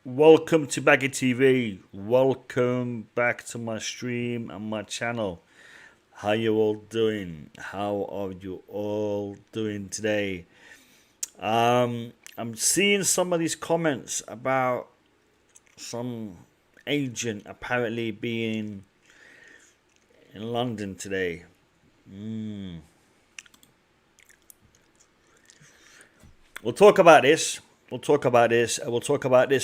Welcome to Baggy TV. Welcome back to my stream and my channel. How you all doing? How are you all doing today? I'm seeing some of these comments about some agent apparently being in London today. We'll talk about this. We'll talk about this.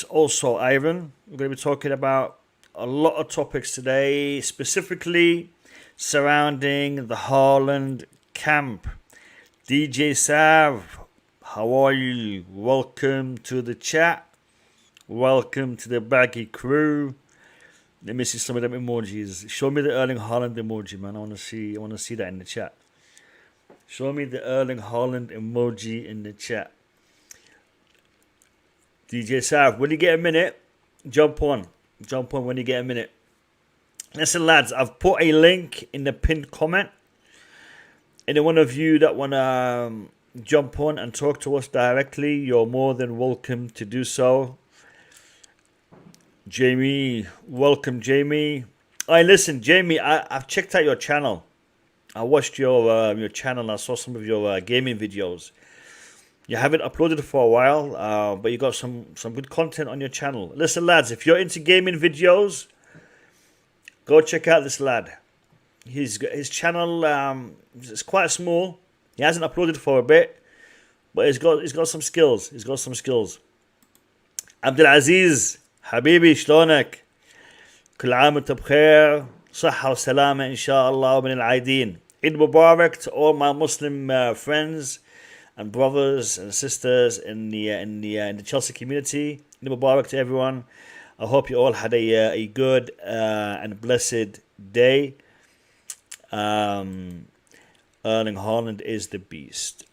Also, Ivan, we're going to be talking about a lot of topics today, specifically surrounding the Haaland camp. DJ Sav, how are you? Welcome to the chat. Welcome to the Baggy crew. Let me see some of them emojis. Show me the Erling Haaland emoji, man. I want to see that in the chat. Show me the Erling Haaland emoji in the chat. DJ Sav, when you get a minute, jump on when you get a minute. Listen, lads, I've put a link in the pinned comment. Any one of you that want to jump on and talk to us directly, you're more than welcome to do so. Jamie, welcome, Jamie. Listen, Jamie, I've checked out your channel. I watched your channel. I saw some of your gaming videos. You haven't uploaded for a while, but you got some good content on your channel. Listen, lads, if you're into gaming videos, go check out this lad. His channel is quite small. He hasn't uploaded for a bit, but he's got some skills. He's got some skills. Abdulaziz, Habibi, شلونك? كل عام وانت بخير صحة وسلامة إن شاء الله ومن العايدين. Eid Mubarak to all my Muslim friends and brothers and sisters in the Chelsea community. Eid Mubarak to everyone. I hope you all had a good and blessed day. Erling Haaland is the beast.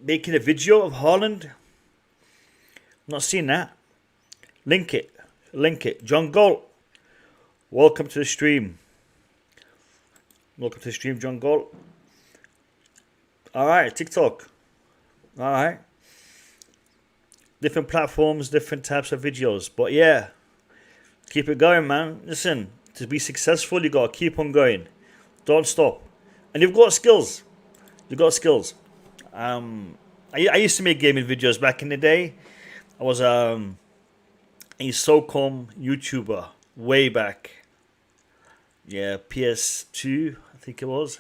Making a video of Haaland. Not seen that. Link it. John Galt, welcome to the stream. Welcome to the stream, John Galt. Alright, TikTok. Alright. Different platforms, different types of videos. But yeah, keep it going, man. Listen, to be successful, you got to keep on going. Don't stop. And you've got skills. I used to make gaming videos back in the day. I was a SOCOM YouTuber way back. Yeah, PS2, I think it was.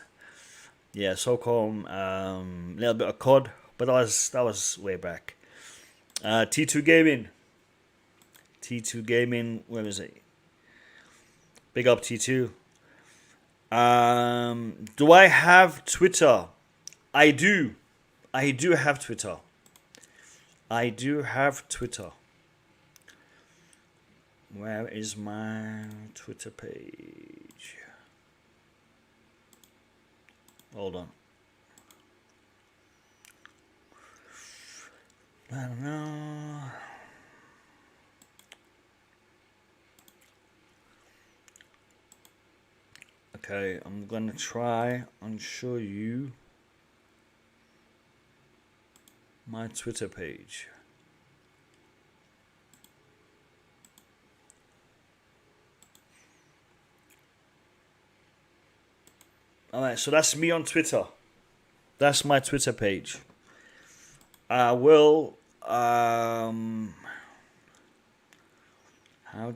Yeah, SOCOM, a little bit of COD, but that was way back. T2 Gaming, where is it? Big up T2. Do I have Twitter? I do have Twitter. Where is my Twitter page? Hold on. I don't know. Okay, I'm gonna try and show you my Twitter page. Alright, so that's me on Twitter. That's my Twitter page. I will how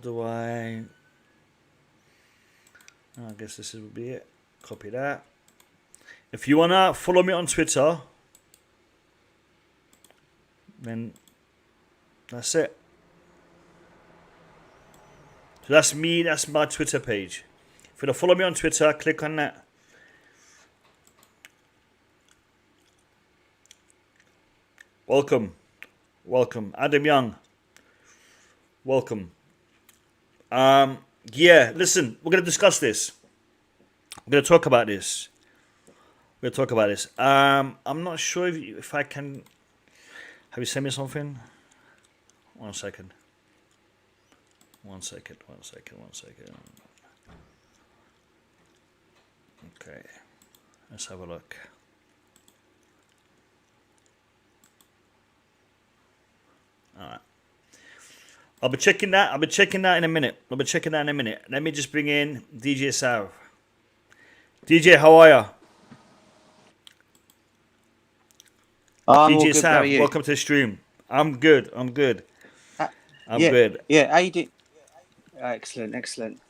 do I guess this would be it. Copy that. If you wanna follow me on Twitter, then that's it. So that's me, that's my Twitter page. If you want to follow me on Twitter, click on that. Welcome. Adam Young. Welcome. Yeah, listen, we're going to discuss this. We're going to talk about this. I'm not sure if I can. Have you sent me something? One second. Okay, let's have a look. I'll be checking that. I'll be checking that in a minute. Let me just bring in DJ Sav. DJ, how are you? DJ Sav, welcome to the stream. I'm good. I'm good. Yeah, how you doing? Excellent.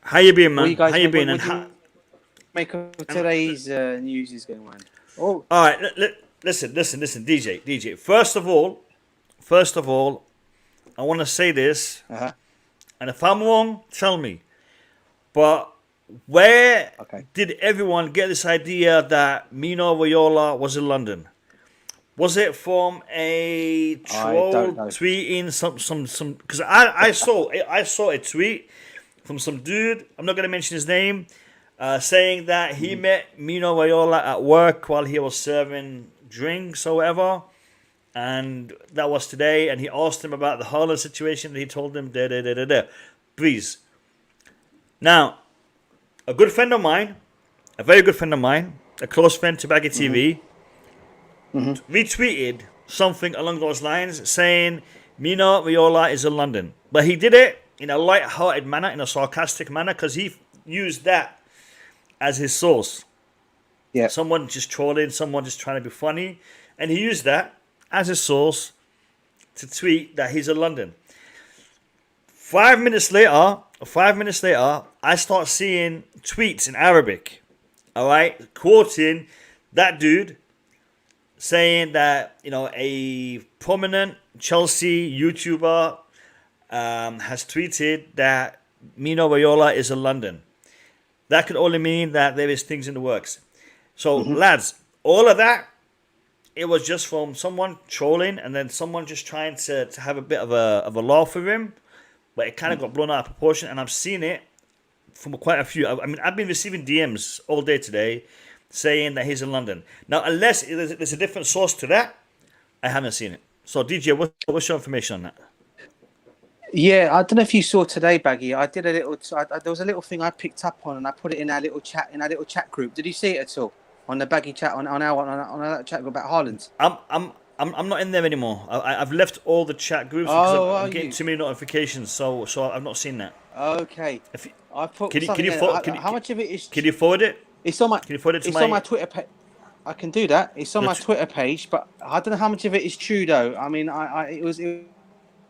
How you been, man? How you been? And make of today's news is going on. Oh, all right. Listen, DJ. First of all, I want to say this, and if I'm wrong, tell me. But where did everyone get this idea that Mino Raiola was in London? Was it from a troll tweeting some? Because I saw a tweet from some dude. I'm not going to mention his name, saying that he met Mino Raiola at work while he was serving drinks or whatever, and that was today. And he asked him about the Haaland situation, and he told him Please. Now, a good friend of mine, a very good friend of mine, a close friend to Baggy TV. Retweeted something along those lines saying Mino Raiola is in London. But he did it in a light-hearted manner, in a sarcastic manner, because he used that as his source. Yeah. Someone just trolling, someone just trying to be funny. And he used that as his source to tweet that he's in London. 5 minutes later, I start seeing tweets in Arabic, all right, quoting that dude, saying that, a prominent Chelsea YouTuber has tweeted that Mino Raiola is in London. That could only mean that there is things in the works. So, lads, all of that, it was just from someone trolling and then someone just trying to have a bit of a laugh with him. But it kind of got blown out of proportion, and I've seen it from quite a few. I mean, I've been receiving DMs all day today saying that he's in London. Now, unless there's a different source to that, I haven't seen it. So, DJ, what's your information on that? Yeah, I don't know if you saw today, Baggy. I did a little. There was a little thing I picked up on, and I put it in our little chat group. Did you see it at all on the Baggy chat on our chat group about Haaland? I'm not in there anymore. I've left all the chat groups because I'm getting too many notifications, so I've not seen that. Okay. I put how much of it is? Can you forward it? It's on my. Can you forward it to on my Twitter page. I can do that. It's on my Twitter page, but I don't know how much of it is true though. I mean, it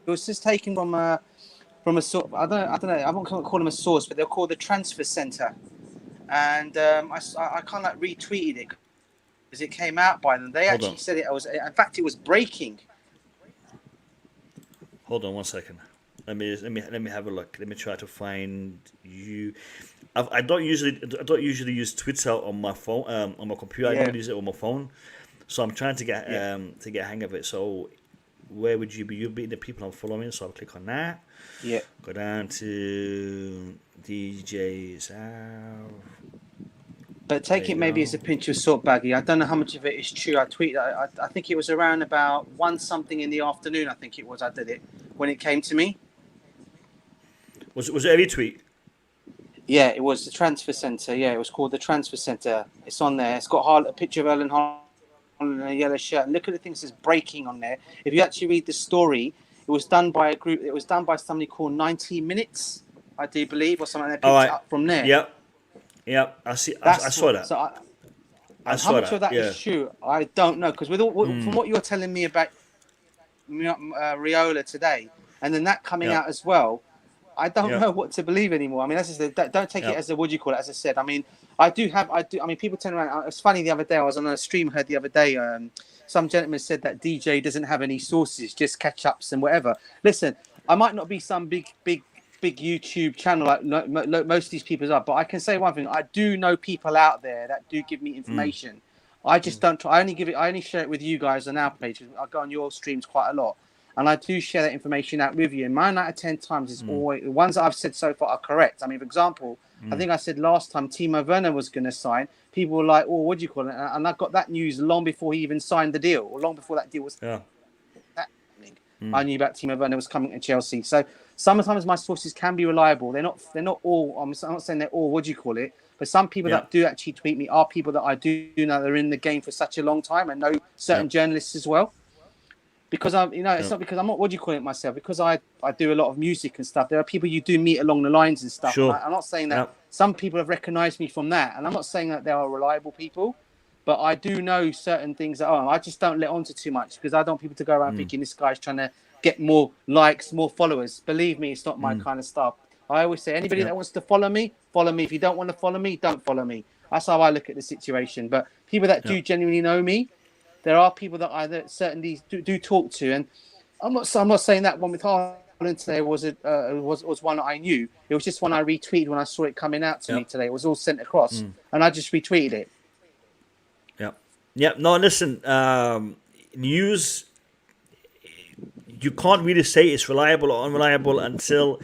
was just taken from a sort. I don't know. I won't call them a source, but they're called the Transfer Centre, and I kind of retweeted it. Because it came out by them. They actually said it was. In fact, it was breaking. Hold on 1 second. Let me have a look. Let me try to find you. I don't usually use Twitter on my phone, on my computer. I don't use it on my phone. So I'm trying to get a hang of it. So where would you be? You'd be the people I'm following. So I'll click on that. Yeah. Go down to DJs. But take it maybe as a pinch of salt, Baggy. I don't know how much of it is true. I tweeted. I think it was around about 1 something in the afternoon. I think it was. I did it when it came to me. Was it a retweet? Yeah, it was the Transfer Centre. Yeah, it was called the Transfer Centre. It's on there. It's got a picture of Erling Haaland in a yellow shirt. And look at the things that's breaking on there. If you actually read the story, it was done by a group. It was done by somebody called 90 Minutes, I do believe, or something. They picked it up from there. Yep. I see. I saw that. So how much of that is true? I don't know, because from what you're telling me about Raiola today, and then that coming out as well, I don't know what to believe anymore. I mean, as I said, don't take it as a, what do you call it? As I said, I mean, I mean, people turn around. It's funny, the other day, I was on a stream, heard the other day, some gentleman said that DJ doesn't have any sources, just catch-ups and whatever. Listen, I might not be some big YouTube channel like most of these people are, but I can say one thing. I do know people out there that do give me information. I just don't try. I only share it with you guys on our page. I go on your streams quite a lot. And I do share that information out with you. And 9 out of 10 times is always the ones that I've said so far are correct. I mean, for example, I think I said last time Timo Werner was going to sign. People were like, "Oh, what do you call it?" And I got that news long before he even signed the deal, or long before that deal was happening. I knew about Timo Werner was coming to Chelsea. So sometimes my sources can be reliable. They're not all. I'm not saying they're all. What do you call it? But some people that do actually tweet me are people that I do know that are in the game for such a long time and know certain journalists as well. because it's not because I'm not, what do you call it myself? Because I do a lot of music and stuff. There are people you do meet along the lines and stuff. Sure. And I'm not saying that some people have recognised me from that, and I'm not saying that they are reliable people, but I do know certain things that I just don't let on to too much, because I don't want people to go around thinking this guy's trying to get more likes, more followers. Believe me, it's not my kind of stuff. I always say, anybody that wants to follow me, follow me. If you don't want to follow me, don't follow me. That's how I look at the situation. But people that do genuinely know me, there are people that I certainly do talk to, and I'm not saying that one with Haaland today was one that I knew. It was just one I retweeted when I saw it coming out to me today. It was all sent across, and I just retweeted it. Yeah. No, listen. News. You can't really say it's reliable or unreliable until,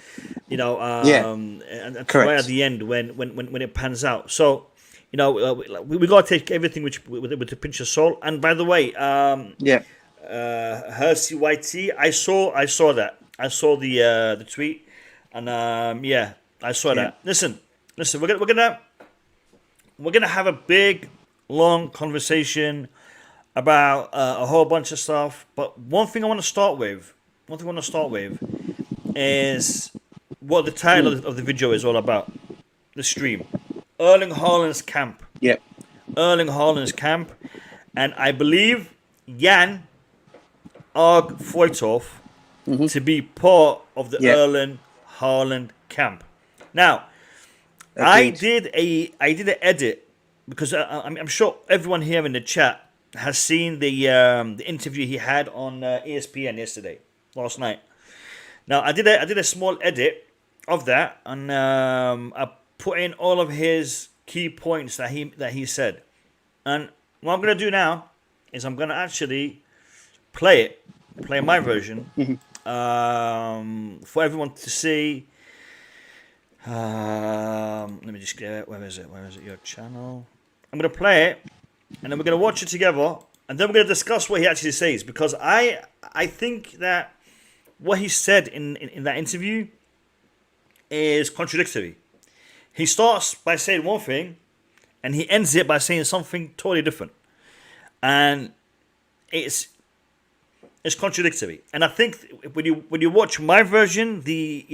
and right at the end when it pans out. So, we got to take everything with a pinch of salt. And by the way, Hersey YT, I saw that. I saw the tweet, and I saw that. Listen, we're gonna have a big, long conversation about a whole bunch of stuff, but one thing I want to start with is what the title of the video is all about. The stream, Erling Haaland's camp. Yeah, Erling Haaland's camp, and I believe Jan Arg Foytov to be part of the Erling Haaland camp. Now, I did an edit because I'm sure everyone here in the chat has seen the interview he had on ESPN last night. Now I did a small edit of that, and I put in all of his key points that he said. And what I'm gonna do now is I'm gonna actually play my version for everyone to see. Let me just get it. Where is it? Your channel. I'm gonna play it, and then we're going to watch it together, and then we're going to discuss what he actually says, because I think that what he said in that interview is contradictory. He starts by saying one thing, and he ends it by saying something totally different. And it's contradictory. And I think when you watch my version, the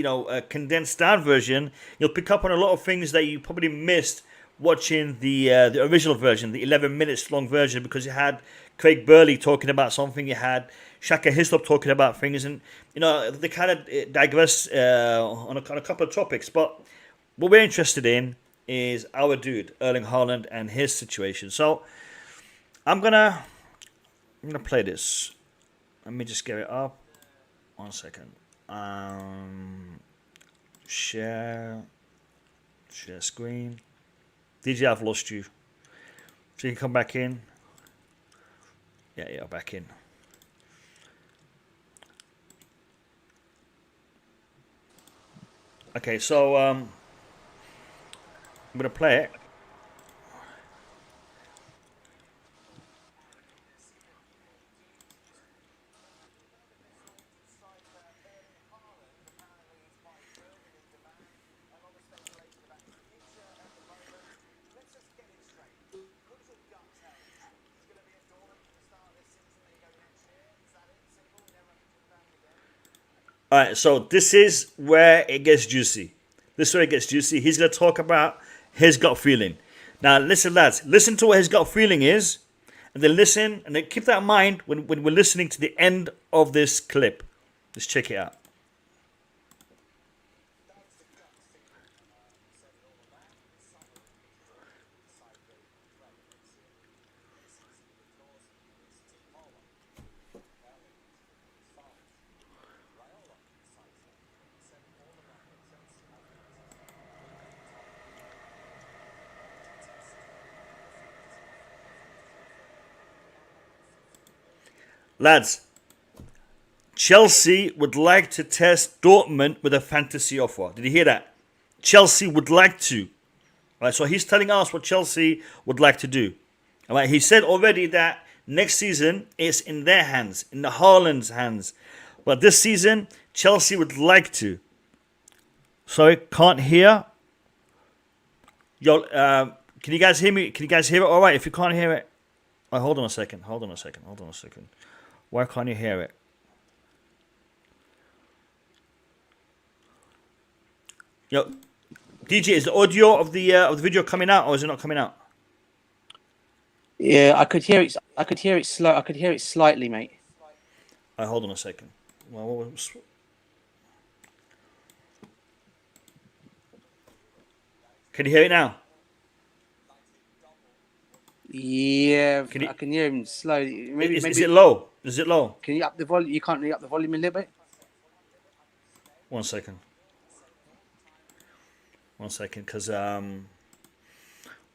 condensed down version, you'll pick up on a lot of things that you probably missed watching the original version, the 11 minutes long version, because you had Craig Burley talking about something, you had Shaka Hislop talking about things, and they kind of digress on a couple of topics. But what we're interested in is our dude Erling Haaland and his situation. So I'm gonna play this. Let me just get it up. 1 second. Share screen. DJ, I've lost you. So you can come back in. Yeah, back in. Okay, so I'm gonna play it. All right, so this is where it gets juicy. He's going to talk about his gut feeling. Now, listen, lads. Listen to what his gut feeling is, and then listen, and then keep that in mind when we're listening to the end of this clip. Let's check it out. Lads, Chelsea would like to test Dortmund with a fantasy offer. Did you hear that? Chelsea would like to. All right, so he's telling us what Chelsea would like to do. All right, he said already that next season is in their hands, in the Haaland's hands. But this season, Chelsea would like to. Sorry, can't hear. Yo, can you guys hear me? Can you guys hear it all right? If you can't hear it, hold on a second. Why can't you hear it? Yo, DJ, is the audio of the video coming out, or is it not coming out? Yeah, I could hear it. I could hear it slow. I could hear it slightly, mate. Hold on a second. Can you hear it now? Yeah, I can hear him slowly. Maybe is it low? Is it low? Can you up the volume? You can't up the volume a little bit. 1 second. 1 second, because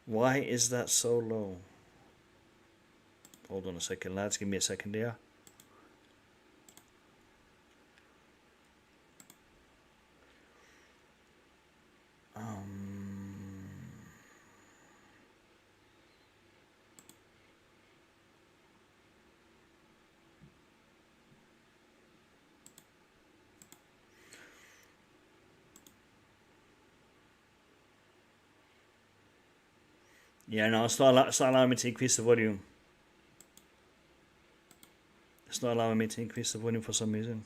why is that so low? Hold on a second, lads. Give me a second here. Yeah, no, it's not allowing me to increase the volume. It's not allowing me to increase the volume for some reason.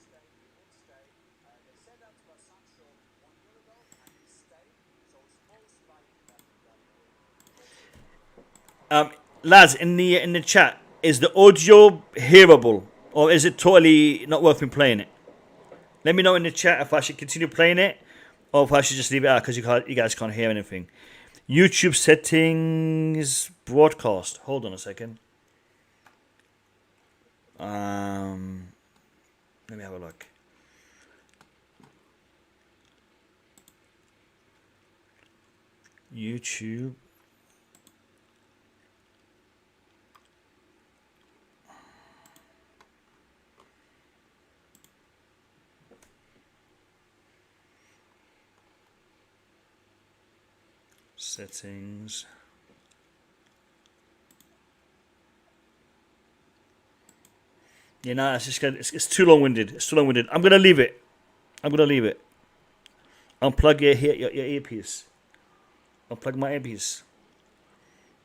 Lads, in the chat, is the audio hearable, or is it totally not worth me playing it? Let me know in the chat if I should continue playing it, or if I should just leave it out because you guys can't hear anything. YouTube settings, broadcast. Hold on a second. Let me have a look. YouTube. Settings. Yeah, no, it's just it's too long-winded. It's too long-winded. I'm gonna leave it. Unplug your earpiece. Unplug my earpiece.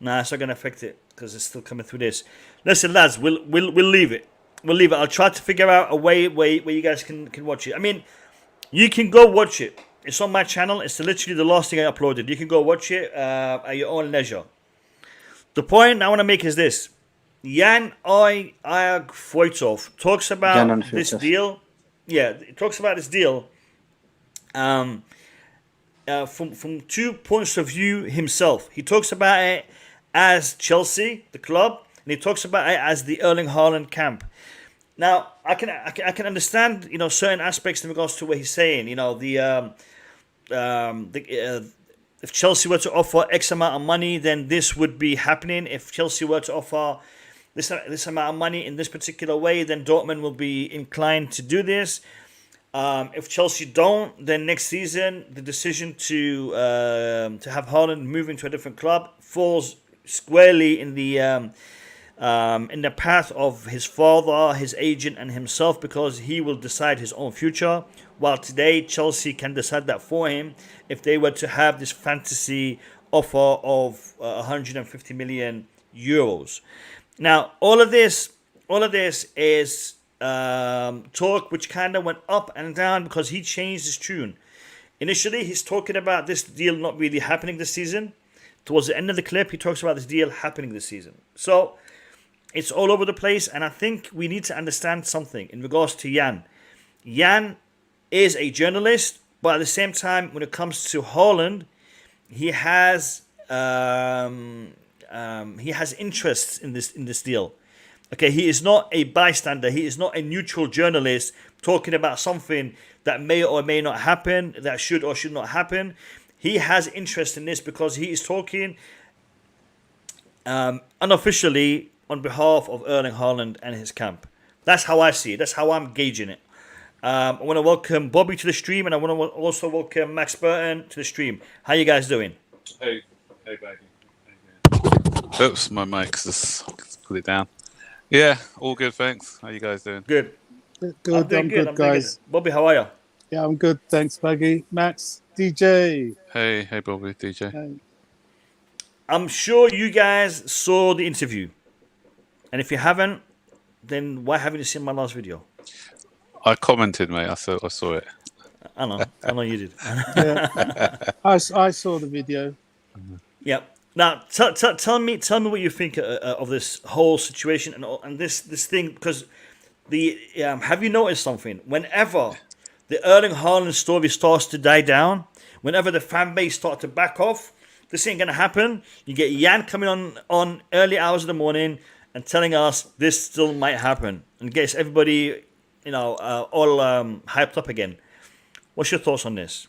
Nah, it's not gonna affect it because it's still coming through this. Listen, lads, we'll leave it. We'll leave it. I'll try to figure out a way where you guys can watch it. I mean, you can go watch it. It's on my channel. It's literally the last thing I uploaded. You can go watch it at your own leisure. The point I want to make is this. Jan Ajagfojtov talks about this deal. Yeah, he talks about this deal from 2 points of view himself. He talks about it as Chelsea, the club, and he talks about it as the Erling Haaland camp. Now, I can understand, certain aspects in regards to what he's saying. If Chelsea were to offer X amount of money, then this would be happening. If Chelsea were to offer this amount of money in this particular way, then Dortmund will be inclined to do this. If Chelsea don't, then next season the decision to have Haaland move into a different club falls squarely in the path of his father, his agent, and himself, because he will decide his own future. While today Chelsea can decide that for him if they were to have this fantasy offer of 150 million euros. Now, all of this is talk which kind of went up and down because he changed his tune. Initially, he's talking about this deal not really happening this season. Towards the end of the clip, he talks about this deal happening this season. So it's all over the place, and I think we need to understand something in regards to Jan. Jan is a journalist, but at the same time, when it comes to Haaland, he has interests in this deal. Okay, he is not a bystander. He is not a neutral journalist talking about something that may or may not happen, that should or should not happen. He has interest in this because he is talking unofficially on behalf of Erling Haaland and his camp. That's how I see it. That's how I'm gauging it. I want to welcome Bobby to the stream, and I want to also welcome Max Burton to the stream. How you guys doing? Hey, baby. Oops, my mic's just put it down. Yeah, all good, thanks. How you guys doing? Good. Good. I'm good, guys. Bobby, how are you? Yeah, I'm good. Thanks, Baggy. Max, DJ. Hey, Bobby, DJ. Hey. I'm sure you guys saw the interview. And if you haven't, then why haven't you seen my last video? I commented, mate. I saw it. I know you did. I saw the video. Yeah. Now, tell me what you think of this whole situation and this thing, because have you noticed something? Whenever the Erling Haaland story starts to die down, whenever the fan base start to back off, this ain't gonna happen. You get Jan coming on early hours of the morning and telling us this still might happen, and gets everybody, all hyped up again. What's your thoughts on this?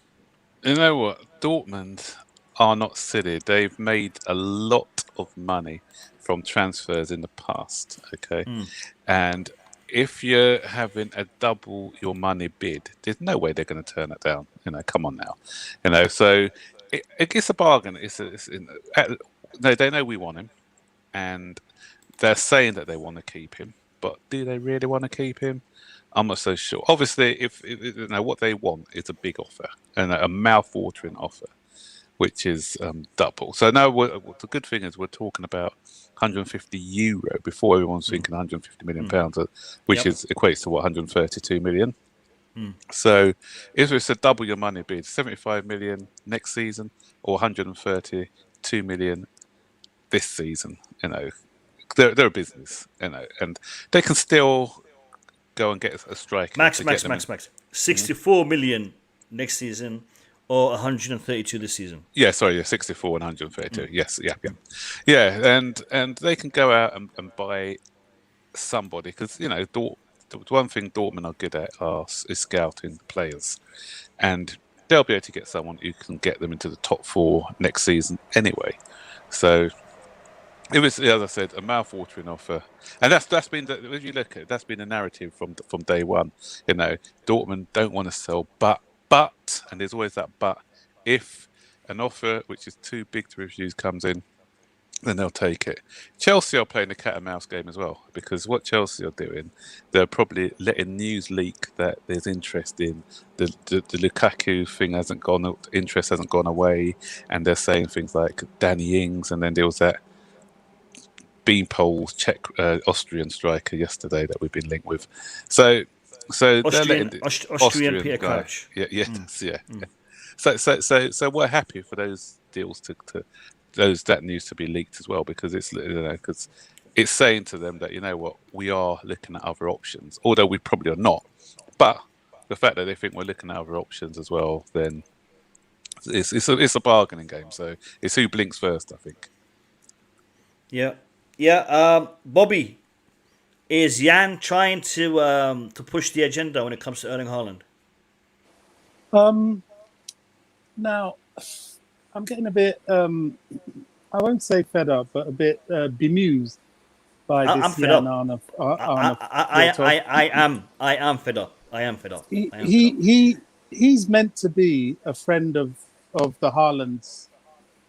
You know what? Dortmund are not silly. They've made a lot of money from transfers in the past, okay? And if you're having a double your money bid, there's no way they're going to turn it down. Come on now. So it's a bargain. They know we want him, and they're saying that they want to keep him, but do they really want to keep him? I'm not so sure. Obviously, if what they want is a big offer and a mouth-watering offer, which is double. So now the good thing is we're talking about €150 before everyone's thinking £150 million, which equates to 132 million. So if it's a double your money bid, 75 million next season or 132 million this season, they're a business, and they can still go and get a striker. Max. 64 million next season or 132 this season. 64 and 132. Yes, yeah, and they can go out and buy somebody, because the one thing Dortmund are good at is scouting players, and they'll be able to get someone who can get them into the top 4 next season anyway. So it was, as I said, a mouth-watering offer, and that's been if you look at it, that's been a narrative from day one. Dortmund don't want to sell, but and there's always that but. If an offer which is too big to refuse comes in, then they'll take it. Chelsea are playing the cat and mouse game as well, because what Chelsea are doing, they're probably letting news leak that there's interest in the Lukaku thing interest hasn't gone away, and they're saying things like Danny Ings, and then there was that Beanpole's Czech Austrian striker yesterday that we've been linked with. So Austrian Peter Crouch. Yeah. So we're happy for those deals that news to be leaked as well, because because it's saying to them that we are looking at other options, although we probably are not. But the fact that they think we're looking at other options as well, then it's a bargaining game. So it's who blinks first, I think. Yeah. Bobby, is Jan trying to push the agenda when it comes to Erling Haaland? Now, I'm getting a bit, I won't say fed up, but a bit bemused by this. I'm fed up. I am fed up. He's meant to be a friend of the Haalands.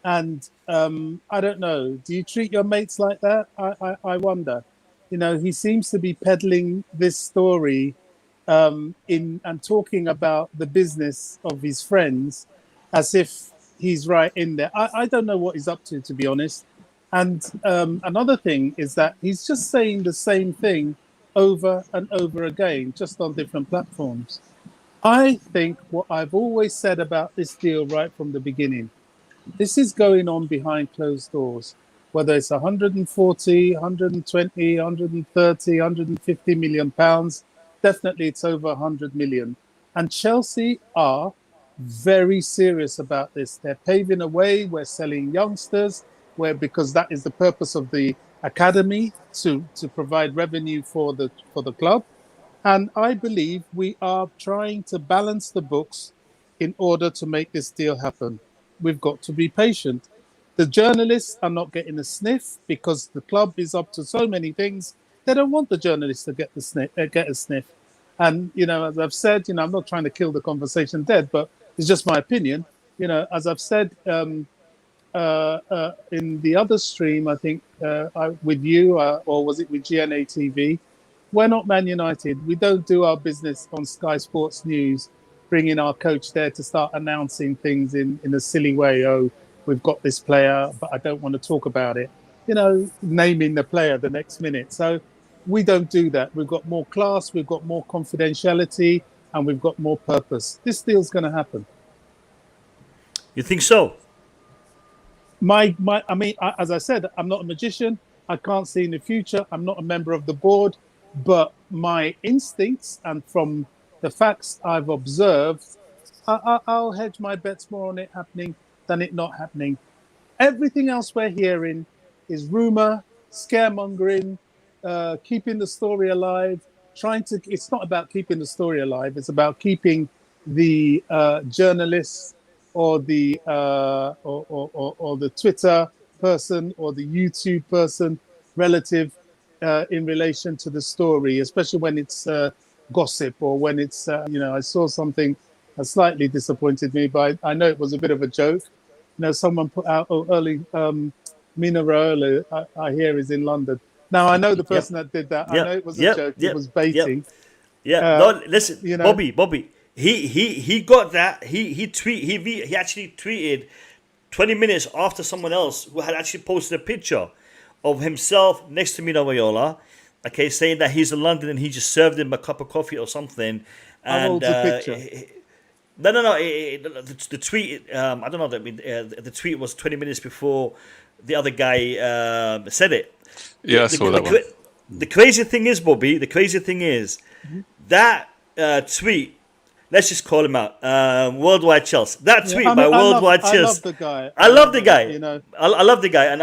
And I don't know, do you treat your mates like that? I wonder. He seems to be peddling this story and talking about the business of his friends as if he's right in there. I don't know what he's up to be honest. And another thing is that he's just saying the same thing over and over again, just on different platforms. I think what I've always said about this deal right from the beginning, this is going on behind closed doors, whether it's 140, 120, 130, 150 million pounds. Definitely it's over 100 million. And Chelsea are very serious about this. They're paving a way. We're selling youngsters, because that is the purpose of the academy, to provide revenue for the club. And I believe we are trying to balance the books in order to make this deal happen. We've got to be patient. The journalists are not getting a sniff because the club is up to so many things. They don't want the journalists to get a sniff. And, as I've said, I'm not trying to kill the conversation dead, but it's just my opinion. As I've said in the other stream, I think with you, or was it with GNA TV? We're not Man United. We don't do our business on Sky Sports News, bringing our coach there to start announcing things in a silly way. Oh, we've got this player, but I don't want to talk about it. Naming the player the next minute. So we don't do that. We've got more class. We've got more confidentiality. and we've got more purpose. This deal's going to happen. You think so? As I said, I'm not a magician. I can't see in the future. I'm not a member of the board, but my instincts and from the facts I've observed, I'll hedge my bets more on it happening than it not happening. Everything else we're hearing is rumor, scaremongering, keeping the story alive. It's not about keeping the story alive. It's about keeping the journalists or the or the Twitter person or the YouTube person relative in relation to the story, especially when it's gossip or when it's I saw something that slightly disappointed me, but I know it was a bit of a joke. Someone put out early Mina Raiola, I hear, is in London. Now I know the person that did that. I know it was a joke. It was baiting. No, listen, Bobby. He got that. He actually tweeted 20 minutes after someone else who had actually posted a picture of himself next to Mino Raiola, okay, saying that he's in London and he just served him a cup of coffee or something. How old's the picture? No. The tweet. I don't know. The tweet was 20 minutes before the other guy said it. Yeah, I saw that one. The crazy thing is, Bobby. The crazy thing is that tweet. Let's just call him out. Worldwide Chelsea. That tweet by Worldwide Chelsea. I love the guy. I love the guy. I love the guy, and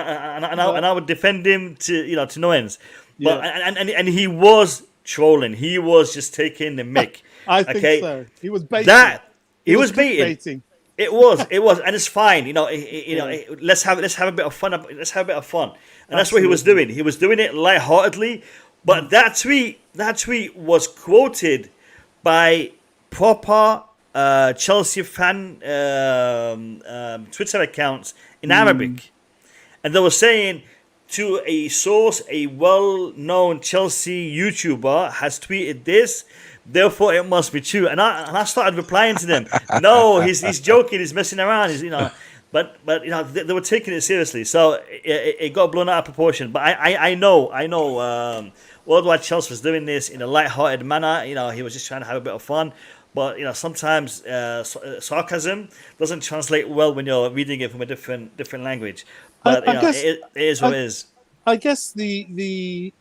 I would defend him to no ends. But and he was trolling. He was just taking the mick. I think so. He was baiting. He was baiting. It was, and it's fine. Let's have a bit of fun. Let's have a bit of fun, and that's what he was doing. He was doing it lightheartedly. But that tweet was quoted by proper Chelsea fan Twitter accounts in Arabic, and they were saying to a source, a well-known Chelsea YouTuber has tweeted this. Therefore, it must be true. And I started replying to them. No, he's joking. He's messing around. But they were taking it seriously. So it got blown out of proportion. But I know. Worldwide Chelsea was doing this in a light-hearted manner. He was just trying to have a bit of fun. But sometimes sarcasm doesn't translate well when you're reading it from a different language. But I guess, it is what it is. I guess the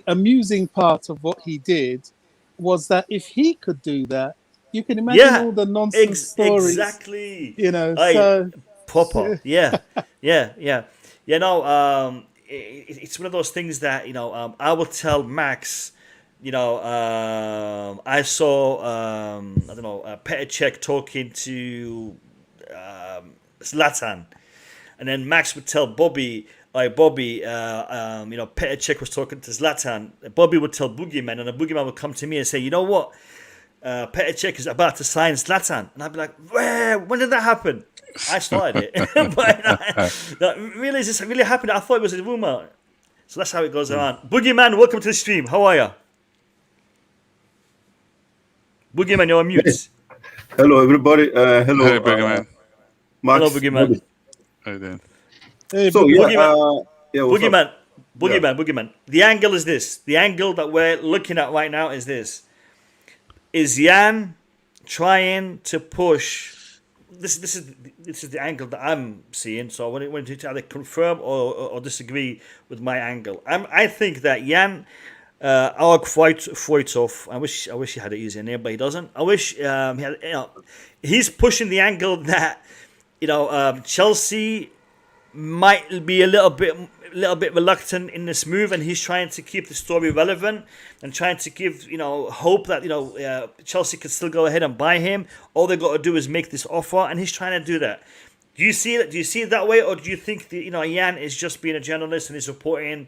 amusing part of what he did was that if he could do that, you can imagine all the nonsense stories. Exactly. Proper. It's one of those things that I will tell Max. I saw Petr Cech talking to Zlatan, and then Max would tell Bobby. Petr Cech was talking to Zlatan. Bobby would tell Boogeyman, and the Boogeyman would come to me and say, "You know what? Petr Cech is about to sign Zlatan," and I'd be like, "Where? When did that happen?" I started it, but really, is this really happened? I thought it was a rumor. So that's how it goes around. Boogeyman, welcome to the stream. How are you? Boogeyman, you're on mute. Hello, everybody. Hello, hey, Boogeyman. Max. Hello, Boogeyman. How you doing? Hey, So Boogeyman. The angle is this. The angle that we're looking at right now is this. Is Jan trying to push? This is the angle that I'm seeing. So I wanted to either confirm or disagree with my angle. I think that Jan Freuthoff. I wish he had it easier name, but he doesn't. I wish he had. He's pushing the angle that Chelsea might be a little bit reluctant in this move, and he's trying to keep the story relevant and trying to give hope that Chelsea could still go ahead and buy him. All they got to do is make this offer, and he's trying to do that. Do you see it? Do you see it that way, or do you think that Jan is just being a journalist and is reporting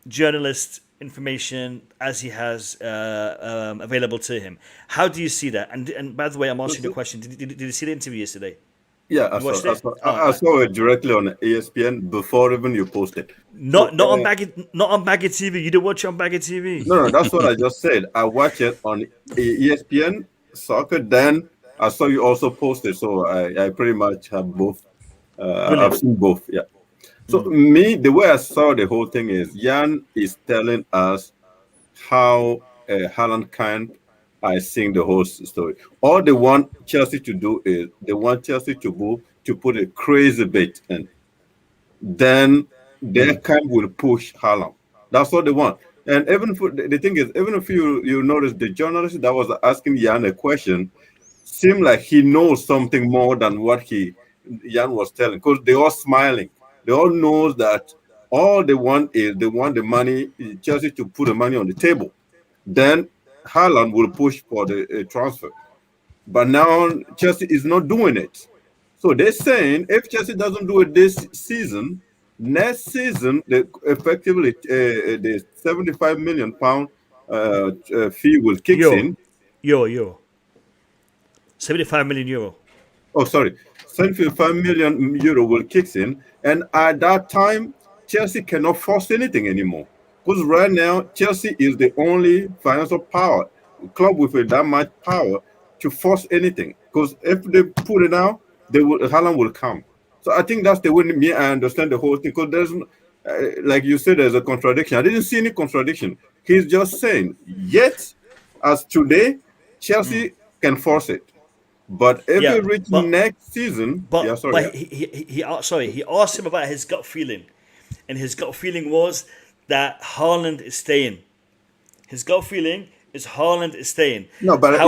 journalist information as he has available to him? How do you see that? And by the way, I'm asking you a question. Did you see the interview yesterday? Yeah, I saw it directly on ESPN before even you posted. Not on Baggy TV. You didn't watch it on Baggy TV. No, that's what I just said. I watched it on ESPN Soccer. Then I saw you also posted, so I pretty much have both. I've seen both. Yeah. So the way I saw the whole thing is Jan is telling us how Haaland can't I sing the whole story. All they want Chelsea to do is they want Chelsea to put a crazy bait in. Then their camp will push Haaland. That's what they want. And even if, the thing is, even if you notice the journalist that was asking Jan a question, seemed like he knows something more than what Jan was telling, because they all smiling. They all know that all they want is they want the money, Chelsea to put the money on the table. Then Haaland will push for the transfer. But now Chelsea is not doing it. So they're saying if Chelsea doesn't do it this season, next season, effectively the £75 million fee will kick in. Euro. 75 million euro. Oh, sorry. 75 million euro will kick in. And at that time, Chelsea cannot force anything anymore. Because right now, Chelsea is the only financial club with that much power to force anything. Because if they put it out, Haaland will come. So I think that's the way I understand the whole thing. Because there's, like you said, there's a contradiction. I didn't see any contradiction. He's just saying, yet, as today, Chelsea can force it. But if they reach next season, he asked him about his gut feeling, and his gut feeling was that Haaland is staying. His gut feeling is Haaland is staying. No, but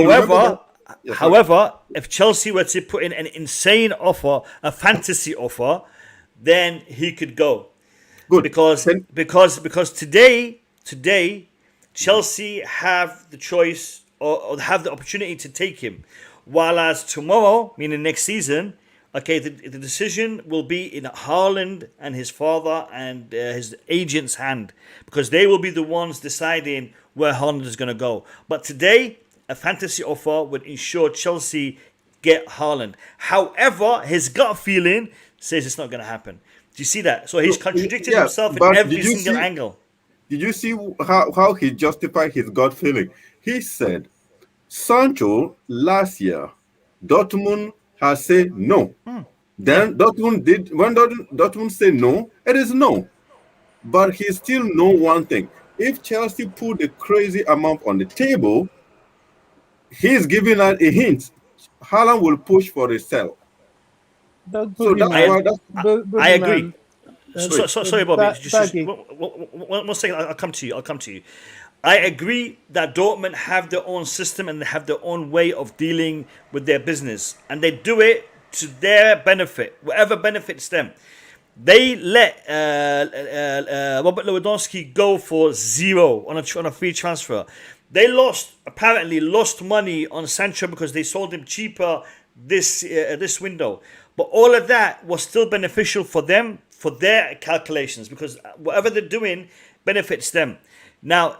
however, if Chelsea were to put in an insane offer, a fantasy offer, then he could go. Good, because today Chelsea have the choice or have the opportunity to take him. While as tomorrow, meaning next season, okay, the decision will be in Haaland and his father and his agent's hand, because they will be the ones deciding where Haaland is going to go. But today, a fantasy offer would ensure Chelsea get Haaland. However, his gut feeling says it's not going to happen. Do you see that? So he's contradicting himself in every single angle. Did you see how he justified his gut feeling? He said, Sancho last year, Dortmund has said no. Then Dortmund said no, it is no. But he still know one thing. If Chelsea put the crazy amount on the table, he's giving out a hint. Haaland will push for a sell. I agree. Sorry, Bobby. Just one second. I'll come to you. I agree that Dortmund have their own system and they have their own way of dealing with their business, and they do it to their benefit, whatever benefits them. They let Robert Lewandowski go for zero on a free transfer. They apparently lost money on Sancho because they sold him cheaper this window. But all of that was still beneficial for them, for their calculations, because whatever they're doing benefits them. Now,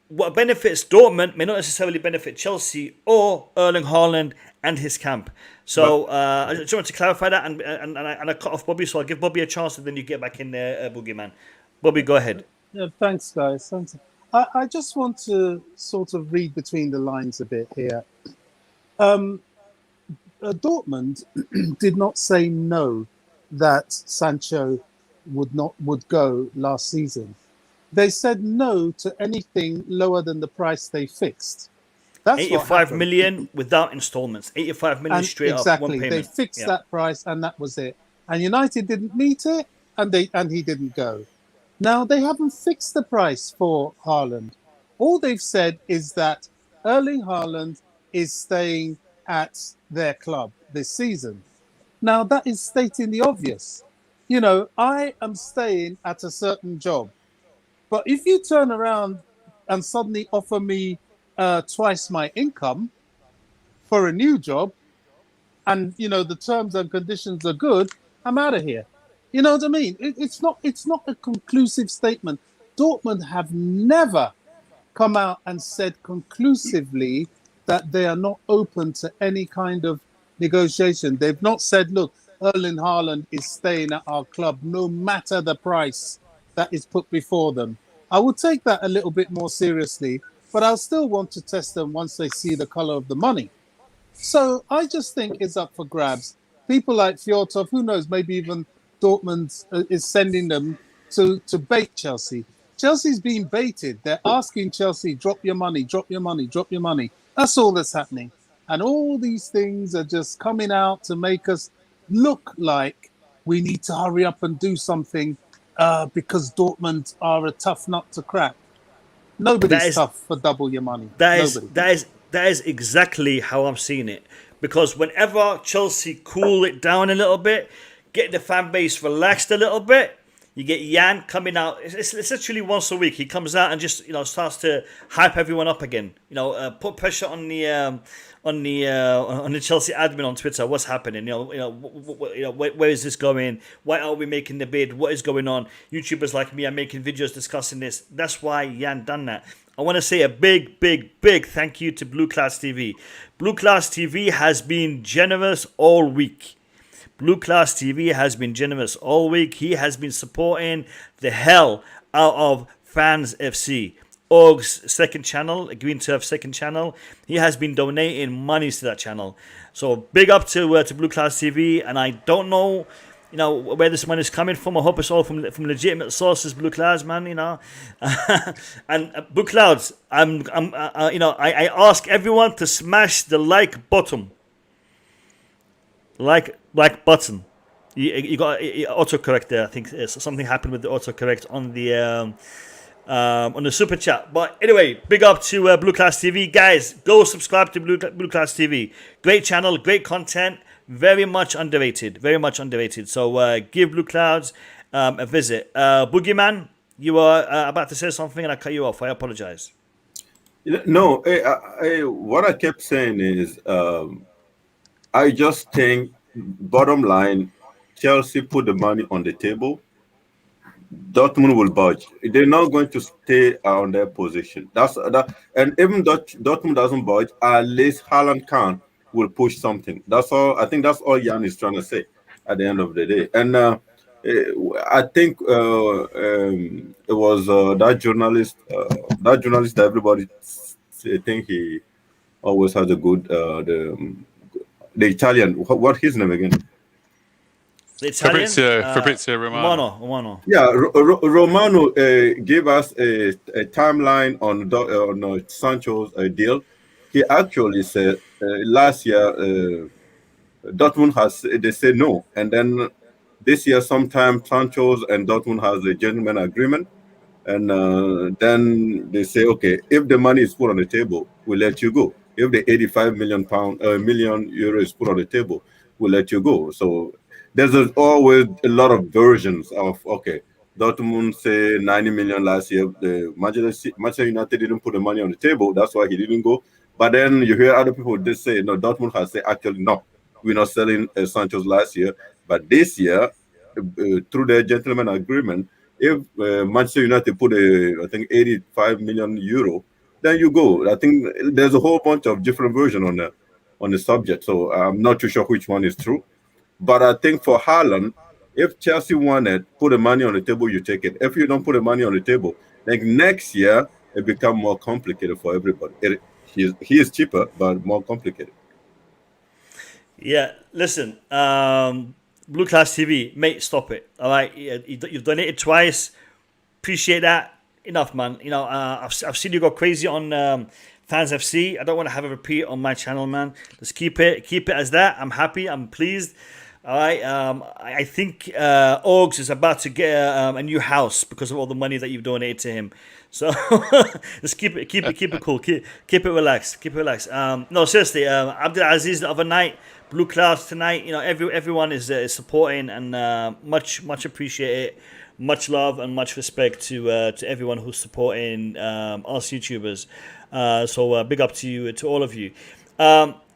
what benefits Dortmund may not necessarily benefit Chelsea or Erling Haaland and his camp. So I just want to clarify that, and I cut off Bobby, so I'll give Bobby a chance, and then you get back in there, Boogeyman. Bobby, go ahead. Yeah, thanks, guys. Thanks. I just want to sort of read between the lines a bit here. Dortmund did not say no that Sancho would go last season. They said no to anything lower than the price they fixed. That's 85 million without installments. 85 million straight up, one payment. They fixed that price, and that was it. And United didn't meet it, and he didn't go. Now they haven't fixed the price for Haaland. All they've said is that Erling Haaland is staying at their club this season. Now that is stating the obvious. You know, I am staying at a certain job. But if you turn around and suddenly offer me twice my income for a new job, and you know the terms and conditions are good, I'm out of here. You know what I mean? It's not a conclusive statement. Dortmund have never come out and said conclusively that they are not open to any kind of negotiation. They've not said, look, Erling Haaland is staying at our club no matter the price that is put before them. I would take that a little bit more seriously, but I'll still want to test them once they see the colour of the money. So I just think it's up for grabs. People like Fjortov, who knows, maybe even Dortmund is sending them to bait Chelsea. Chelsea's being baited. They're asking Chelsea, drop your money, drop your money, drop your money. That's all that's happening. And all these things are just coming out to make us look like we need to hurry up and do something because Dortmund are a tough nut to crack. Nobody's tough for double your money. That is exactly how I'm seeing it. Because whenever Chelsea cool it down a little bit, get the fan base relaxed a little bit, you get Jan coming out. It's literally once a week. He comes out and just starts to hype everyone up again. Put pressure on the Chelsea admin on Twitter. What's happening? Where is this going? Why are we making the bid? What is going on? YouTubers like me are making videos discussing this. That's why Jan done that. I want to say a big thank you to Blue Clouds TV. Blue Clouds TV has been generous all week. Blue Class TV has been generous all week. He has been supporting the hell out of Fans FC. Org's second channel, Green Turf second channel. He has been donating monies to that channel. So big up to Blue Class TV. And I don't know, where this money is coming from. I hope it's all from legitimate sources. Blue Clouds, man. And Blue Clouds. I ask everyone to smash the like button. Like button. You got autocorrect there. I think something happened with the autocorrect on the super chat. But anyway, big up to Blue Class TV, guys. Go subscribe to Blue Class TV. Great channel, great content. Very much underrated. So give Blue Clouds a visit. Boogeyman, you were about to say something and I cut you off. I apologize. No, what I kept saying is. I just think, bottom line, Chelsea put the money on the table. Dortmund will budge. They're not going to stay on their position. And even Dortmund doesn't budge, at least Haaland will push something. That's all. I think that's all Jan is trying to say at the end of the day. And I think it was that journalist that everybody think he always has a good the Italian, what his name again? The Italian? Fabrizio Romano. Yeah, Romano gave us a timeline on Sancho's deal. He actually said last year Dortmund they said no, and then this year sometime Sancho's and Dortmund has a gentleman agreement, and then they say, okay, if the money is put on the table, we'll let you go. If the 85 million euro is put on the table, we'll let you go. So there's always a lot of versions of, okay, Dortmund say 90 million last year. The Manchester United didn't put the money on the table. That's why he didn't go. But then you hear other people just say, no, Dortmund has said, actually, no, we're not selling Sancho's last year. But this year, through the gentleman agreement, if Manchester United put I think 85 million euro, then you go. I think there's a whole bunch of different versions on the subject. So I'm not too sure which one is true. But I think for Haaland, if Chelsea wanted, put the money on the table, you take it. If you don't put the money on the table, then next year it becomes more complicated for everybody. He is cheaper, but more complicated. Yeah, listen, Blue Class TV, mate, stop it. All right, you've donated twice. Appreciate that. Enough, man. I've seen you go crazy on Fans FC. I don't want to have a repeat on my channel, man. Let's keep it as that. I'm happy. I'm pleased. All right. I think Orgs is about to get a new house because of all the money that you've donated to him. So let's keep it cool. Keep it relaxed. No, seriously. Abdulaziz the other night, Blue Clouds tonight. Everyone is supporting and much appreciate it. Much love and much respect to everyone who's supporting us YouTubers. So big up to you, to all of you.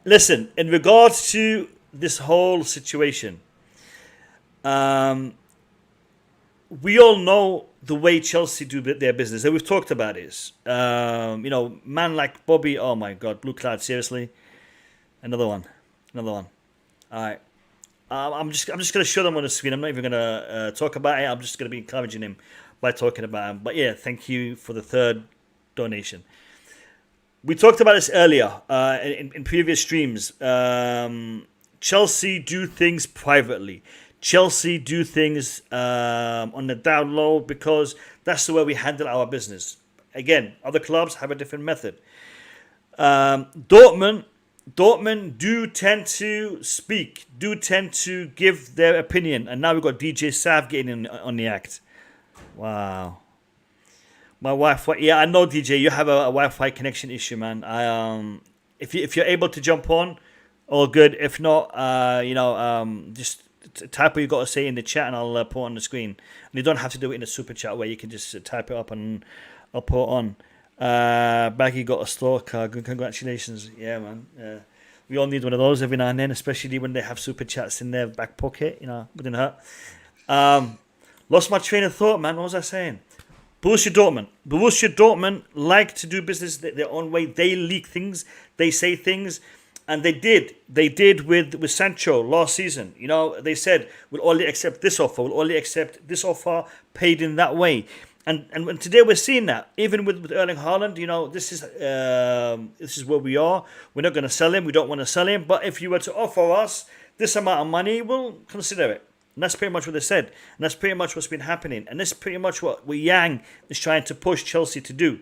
Listen, in regards to this whole situation, we all know the way Chelsea do their business. And we've talked about this. Man like Bobby. Oh my God, Blue Cloud. Seriously, another one. All right. I'm just going to show them on the screen. I'm not even going to talk about it. I'm just going to be encouraging him by talking about him. But yeah, thank you for the third donation. We talked about this earlier in previous streams. Chelsea do things privately. Chelsea do things on the down low because that's the way we handle our business. Again, other clubs have a different method. Dortmund do tend to speak, do tend to give their opinion, and now we've got DJ Sav getting in on the act. Wow. My Wi-Fi, yeah, I know, DJ, you have a Wi-Fi connection issue, man. If you're able to jump on, all good. If not, just type what you got to say in the chat, and I'll put it on the screen. And you don't have to do it in the super chat where you can just type it up and I'll put it on. Baggy got a store card. Congratulations. Yeah, man. We all need one of those every now and then, especially when they have super chats in their back pocket. Wouldn't hurt. Lost my train of thought, man. What was I saying? Borussia Dortmund like to do business their own way. They leak things. They say things. And they did. They did with Sancho last season. They said, we'll only accept this offer. We'll only accept this offer paid in that way. And today we're seeing that. Even with Erling Haaland, this is where we are. We're not going to sell him. We don't want to sell him. But if you were to offer us this amount of money, we'll consider it. And that's pretty much what they said. And that's pretty much what's been happening. And that's pretty much what Yang is trying to push Chelsea to do.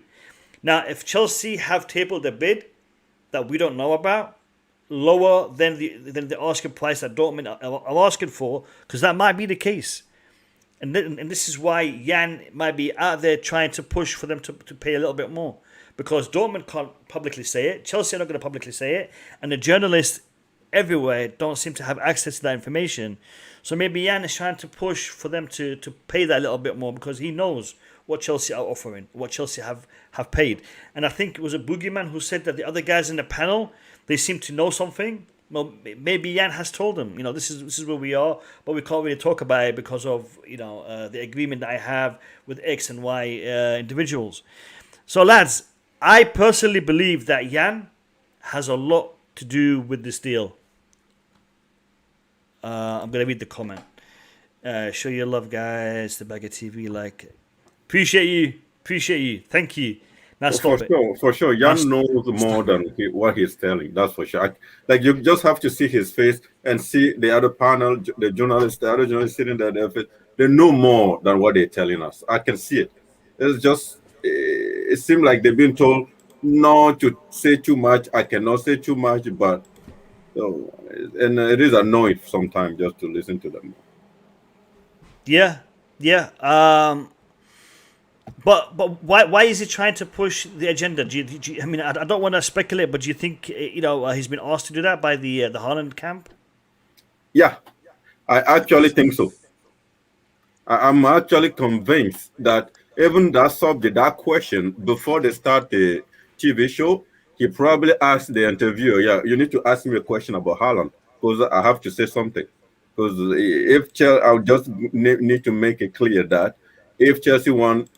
Now, if Chelsea have tabled a bid that we don't know about, lower than the asking price that Dortmund are asking for, because that might be the case. And this is why Jan might be out there trying to push for them to pay a little bit more. Because Dortmund can't publicly say it, Chelsea are not going to publicly say it, and the journalists everywhere don't seem to have access to that information. So maybe Jan is trying to push for them to pay that a little bit more because he knows what Chelsea are offering, what Chelsea have paid. And I think it was a boogeyman who said that the other guys in the panel, they seem to know something. Well, maybe Jan has told them, this is where we are, but we can't really talk about it because of, the agreement that I have with X and Y individuals. So, lads, I personally believe that Jan has a lot to do with this deal. I'm going to read the comment. Show your love, guys. The Bagger TV, appreciate you. Thank you. For sure. Jan knows more than what he's telling. That's for sure. You just have to see his face and see the other panel, the other journalists sitting there. They know more than what they're telling us. I can see it. It's just, it seems like they've been told not to say too much. I cannot say too much, but and it is annoying sometimes just to listen to them. Yeah. But why is he trying to push the agenda? Do you, I don't want to speculate, but do you think he's been asked to do that by the Haaland camp? Yeah, I actually think so. I'm actually convinced that even that subject, that question, before they start the TV show, he probably asked the interviewer, "Yeah, you need to ask me a question about Haaland because I have to say something." Because if Chelsea, I'll just need to make it clear that if Chelsea want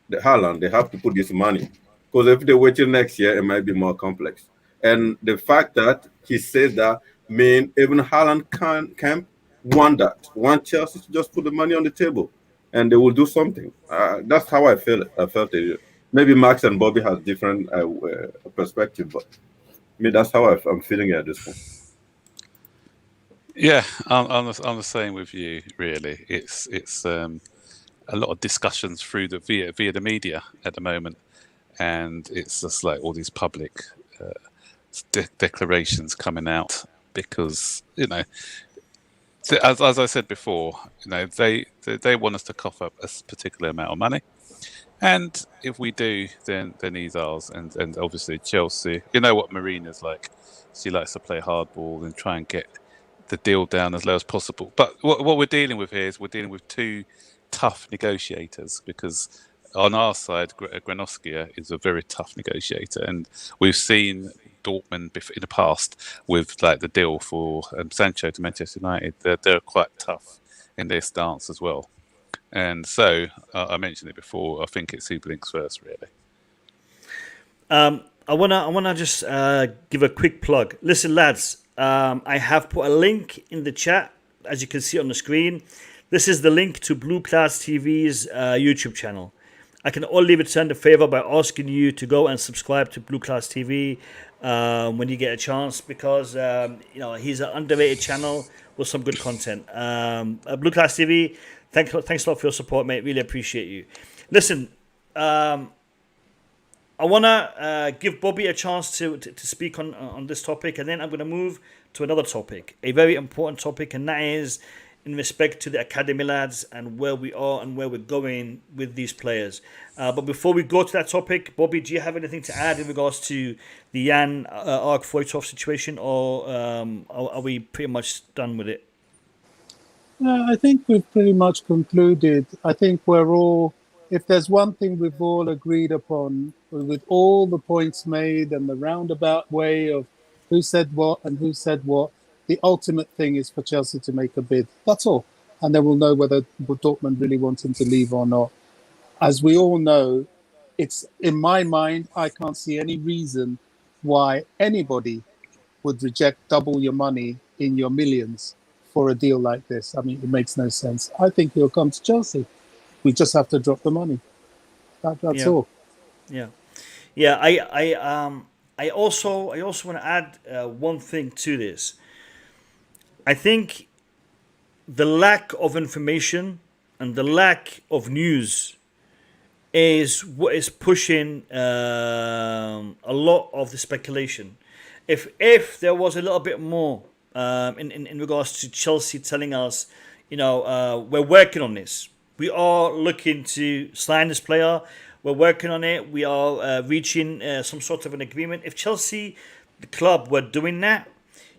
the Haaland, they have to put this money. Because if they wait till next year, it might be more complex. And the fact that he says that means even Haaland can't want that. Want Chelsea to just put the money on the table, and they will do something. That's how I feel it. I felt it. Maybe Max and Bobby has different perspective, but me, that's how I'm feeling at this point. Yeah, I'm the same with you. Really, it's a lot of discussions through via the media at the moment, and it's just like all these public declarations coming out because as I said before, they want us to cough up a particular amount of money, and if we do, then he's ours. And obviously Chelsea, what Marina's like. She likes to play hardball and try and get the deal down as low as possible. But what we're dealing with here is we're dealing with two tough negotiators, because on our side, Granovkaia is a very tough negotiator, and we've seen Dortmund in the past with the deal for Sancho to Manchester United. They're quite tough in their stance as well. And so I mentioned it before. I think it's who blinks first, really. I wanna just give a quick plug. Listen, lads, I have put a link in the chat, as you can see on the screen. This is the link to Blue Class TV's YouTube channel. I can only return the favor by asking you to go and subscribe to Blue Class TV. when you get a chance, because he's an underrated channel with some good content. Blue Class TV, thanks a lot for your support, mate. Really appreciate you. Listen, I want to give Bobby a chance to speak on this topic, and then I'm going to move to another topic, a very important topic, and that is in respect to the academy lads and where we are and where we're going with these players. But before we go to that topic, Bobby, do you have anything to add in regards to the Jan Ark-Foytov situation, or are we pretty much done with it? I think we've pretty much concluded. I think we're all, if there's one thing we've all agreed upon, with all the points made and the roundabout way of who said what and who said what, the ultimate thing is for Chelsea to make a bid. That's all. And then we'll know whether Dortmund really want him to leave or not. As we all know, it's, in my mind, I can't see any reason why anybody would reject double your money in your millions for a deal like this. I mean, it makes no sense. I think he'll come to Chelsea. We just have to drop the money. That's all. Yeah. Yeah, I also want to add one thing to this. I think the lack of information and the lack of news is what is pushing a lot of the speculation. If there was a little bit more in regards to Chelsea telling us, we're working on this. We are looking to sign this player. We're working on it. We are reaching some sort of an agreement. If Chelsea, the club, were doing that,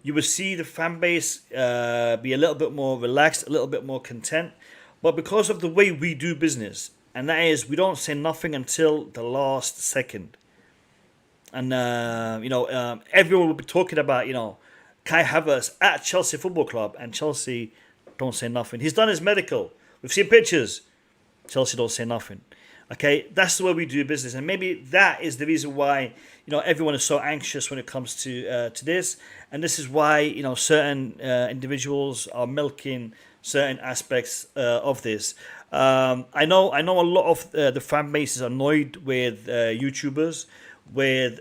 you would see the fan base be a little bit more relaxed, a little bit more content. But because of the way we do business, and that is, we don't say nothing until the last second. And, everyone will be talking about, Kai Havertz at Chelsea Football Club, and Chelsea don't say nothing. He's done his medical. We've seen pictures. Chelsea don't say nothing. Okay, that's the way we do business, and maybe that is the reason why everyone is so anxious when it comes to this, and this is why certain individuals are milking certain aspects of this. I know a lot of the fan base is annoyed with YouTubers, with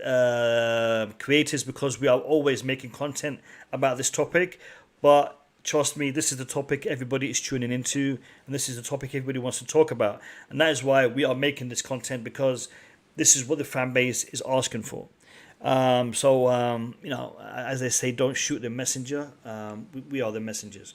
creators, because we are always making content about this topic, but trust me, this is the topic everybody is tuning into, and this is the topic everybody wants to talk about. And that is why we are making this content, because this is what the fan base is asking for. As they say, don't shoot the messenger. We are the messengers.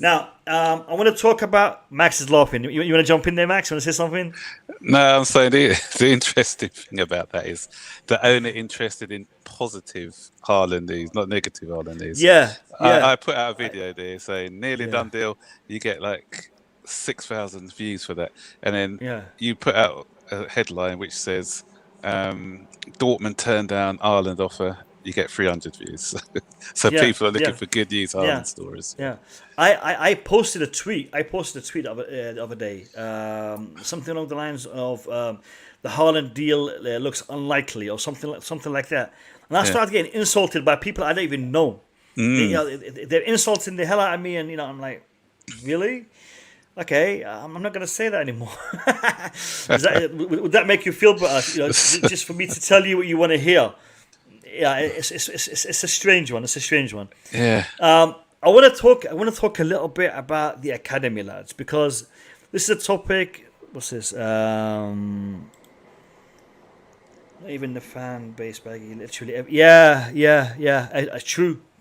Now, I want to talk about, Max is laughing. You want to jump in there, Max? You want to say something? No, I'm saying the interesting thing about that is the owner interested in positive Haaland news, not negative Haaland news. Yeah. I put out a video there saying nearly done deal. You get like 6,000 views for that, and then you put out a headline which says Dortmund turned down Haaland offer. You get 300 views. So people are looking for good news Haaland stories. Yeah, I posted a tweet. The other day, something along the lines of the Haaland deal looks unlikely, or something like that. And I started getting insulted by people I don't even know. They're insulting the hell out of me, and I'm like, really? Okay, I'm not going to say that anymore. Would that make you feel better? Just for me to tell you what you want to hear. Yeah, it's a strange one. Yeah. I want to talk a little bit about the academy lads, because this is a topic. What's this? Not even the fan base, baggy. Literally,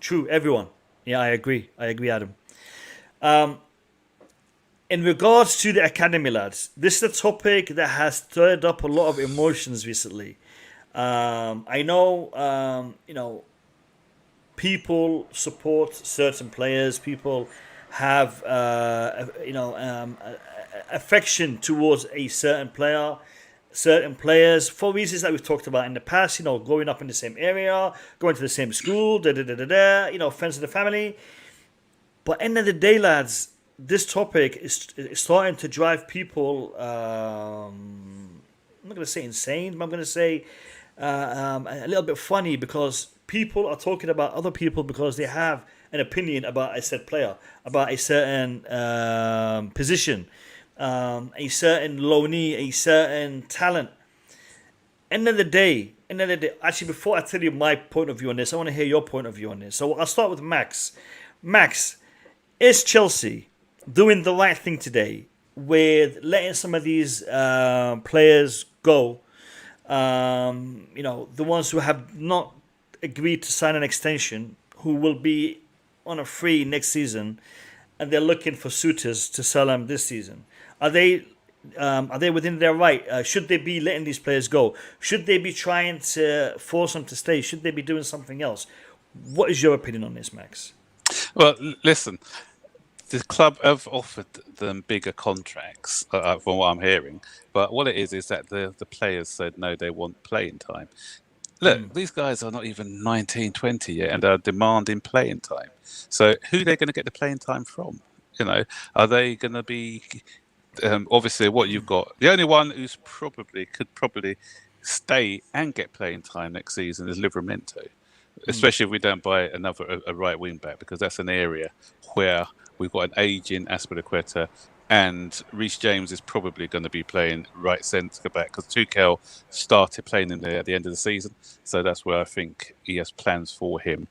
true. Everyone. Yeah, I agree, Adam. In regards to the academy lads, this is a topic that has stirred up a lot of emotions recently. I know, people support certain players. People have, affection towards a certain player, certain players, for reasons that we've talked about in the past. Growing up in the same area, going to the same school, friends of the family. But end of the day, lads, this topic is starting to drive people. I'm not going to say insane, but I'm going to say a little bit funny, because people are talking about other people because they have an opinion about a said player, about a certain position, a certain loanee, a certain talent. End of the day, end of the day, actually, before I tell you my point of view on this, I want to hear your point of view on this. So I'll start with Max. Max, is Chelsea doing the right thing today with letting some of these players go? The ones who have not agreed to sign an extension, who will be on a free next season, and they're looking for suitors to sell them this season. Are they within their right? Should they be letting these players go? Should they be trying to force them to stay? Should they be doing something else? What is your opinion on this, Max? Well, listen, the club have offered them bigger contracts, from what I'm hearing. But what it is that the players said no, they want playing time. Look, these guys are not even 19, 20 yet, and are demanding playing time. So who are they going to get the playing time from? Are they going to be... obviously, what you've got... The only one who's could probably stay and get playing time next season is Livramento. Especially if we don't buy a right wing back, because that's an area where we've got an aging Azpilicueta, and Reece James is probably going to be playing right centre back, because Tuchel started playing him there at the end of the season. So that's where I think he has plans for him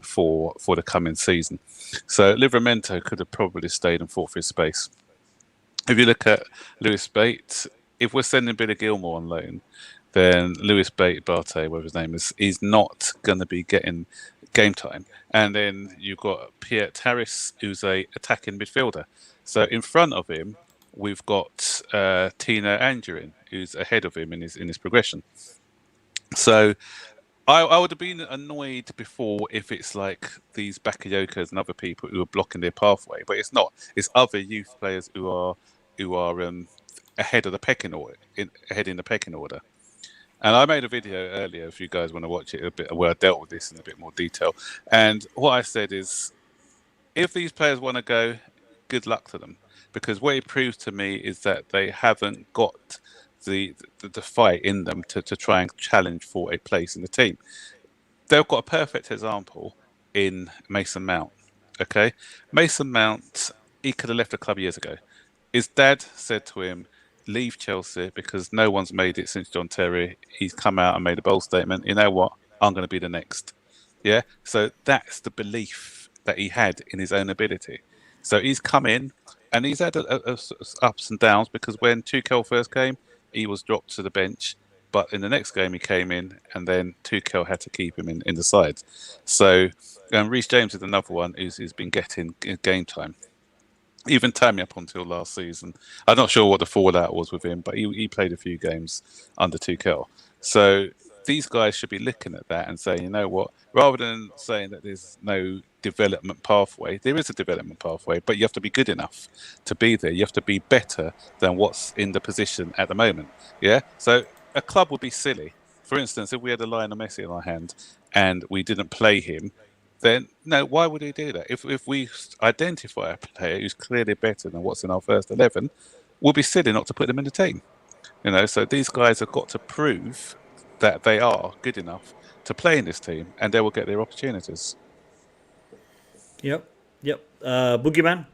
for the coming season. So Livramento could have probably stayed and fought for his space. If you look at Lewis Bates, if we're sending Billy Gilmore on loan, then Lewis Bate, whatever his name is, he's not going to be getting game time. And then you've got Pierre Harris, who's a attacking midfielder. So in front of him, we've got Tino Angerin, who's ahead of him in his progression. So I would have been annoyed before if it's like these Bakayokas and other people who are blocking their pathway, but it's not. It's other youth players who are ahead of the pecking order, ahead in the pecking order. And I made a video earlier, if you guys want to watch it a bit, where I dealt with this in a bit more detail. And what I said is, if these players want to go, good luck to them. Because what it proves to me is that they haven't got the fight in them to try and challenge for a place in the team. They've got a perfect example in Mason Mount. Okay? Mason Mount, he could have left the club years ago. His dad said to him, leave Chelsea because no one's made it since John Terry. He's come out and made a bold statement. You know what? I'm going to be the next. Yeah. So that's the belief that he had in his own ability. So he's come in and he's had ups and downs, because when Tuchel first came, he was dropped to the bench. But in the next game, he came in, and then Tuchel had to keep him in the side. So Reece James is another one who's been getting game time. Even Tammy up until last season. I'm not sure what the fallout was with him, but he played a few games under Tuchel. So these guys should be looking at that and saying, you know what, rather than saying that there's no development pathway, there is a development pathway, but you have to be good enough to be there. You have to be better than what's in the position at the moment. Yeah. So a club would be silly. For instance, if we had a Lionel Messi in our hand and we didn't play him, then no, why would we do that? If we identify a player who's clearly better than what's in our first 11, we'll be silly not to put them in the team. So these guys have got to prove that they are good enough to play in this team, and they will get their opportunities. Yep. Boogeyman?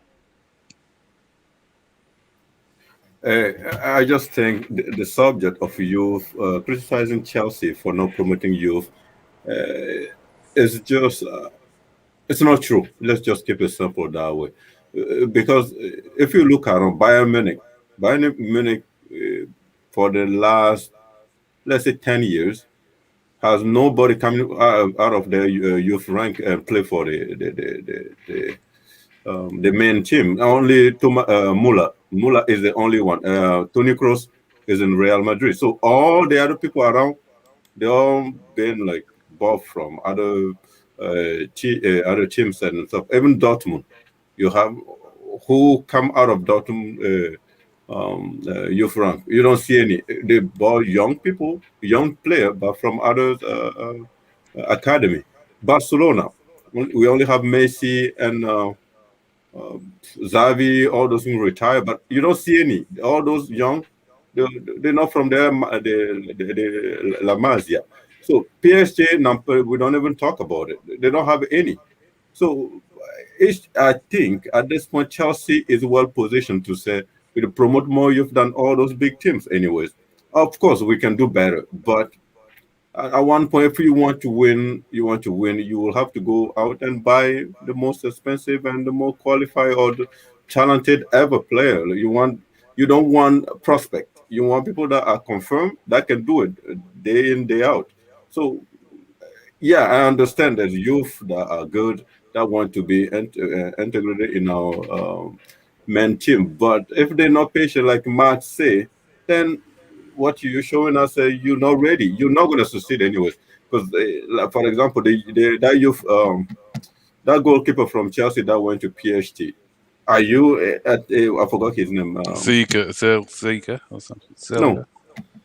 I just think the subject of youth, criticizing Chelsea for not promoting youth, is just, it's not true. Let's just keep it simple that way. Because if you look around Bayern Munich for the last, let's say, 10 years, has nobody coming out of their youth rank and play for the main team. Only Müller. Müller is the only one. Toni Kroos is in Real Madrid. So all the other people around, they all been like bought from other teams and stuff. Even Dortmund, you have who come out of Dortmund youth rank. You don't see any. They bought young people, young player, but from other academy. Barcelona, we only have Messi and Xavi, all those things retire, but you don't see any. All those young, they're not from the La Masia. So PSG, we don't even talk about it. They don't have any. So I think at this point, Chelsea is well positioned to say, we'll promote more youth than all those big teams anyways. Of course, we can do better, but at one point, if you want to win, you will have to go out and buy the most expensive and the more qualified or the talented ever player. You don't want a prospect. You want people that are confirmed that can do it day in, day out. So yeah, I understand there's youth that are good that want to be integrated in our men team, but if they're not patient, like Matt say, then what you're showing us, you're not ready. You're not going to succeed anyways. Because, like, for example, that youth, that goalkeeper from Chelsea that went to PHT. Are you I forgot his name. Ziga or something.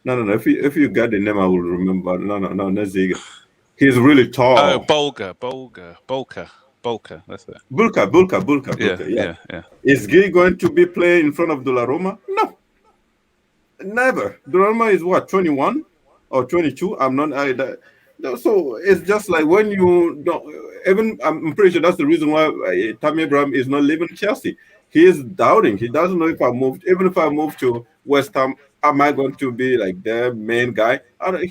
No. If you got the name, I will remember. No, not Ziga. He's really tall. Oh, Bolger. That's it. Bulka. Yeah. Is he going to be playing in front of Donnarumma? No. Never. Donnarumma is what, 21 or 22? I'm not. So it's just like when you don't. Even I'm pretty sure that's the reason why Tammy Abraham is not leaving Chelsea. He is doubting. He doesn't know if I moved. Even if I move to West Ham, am I going to be like their main guy?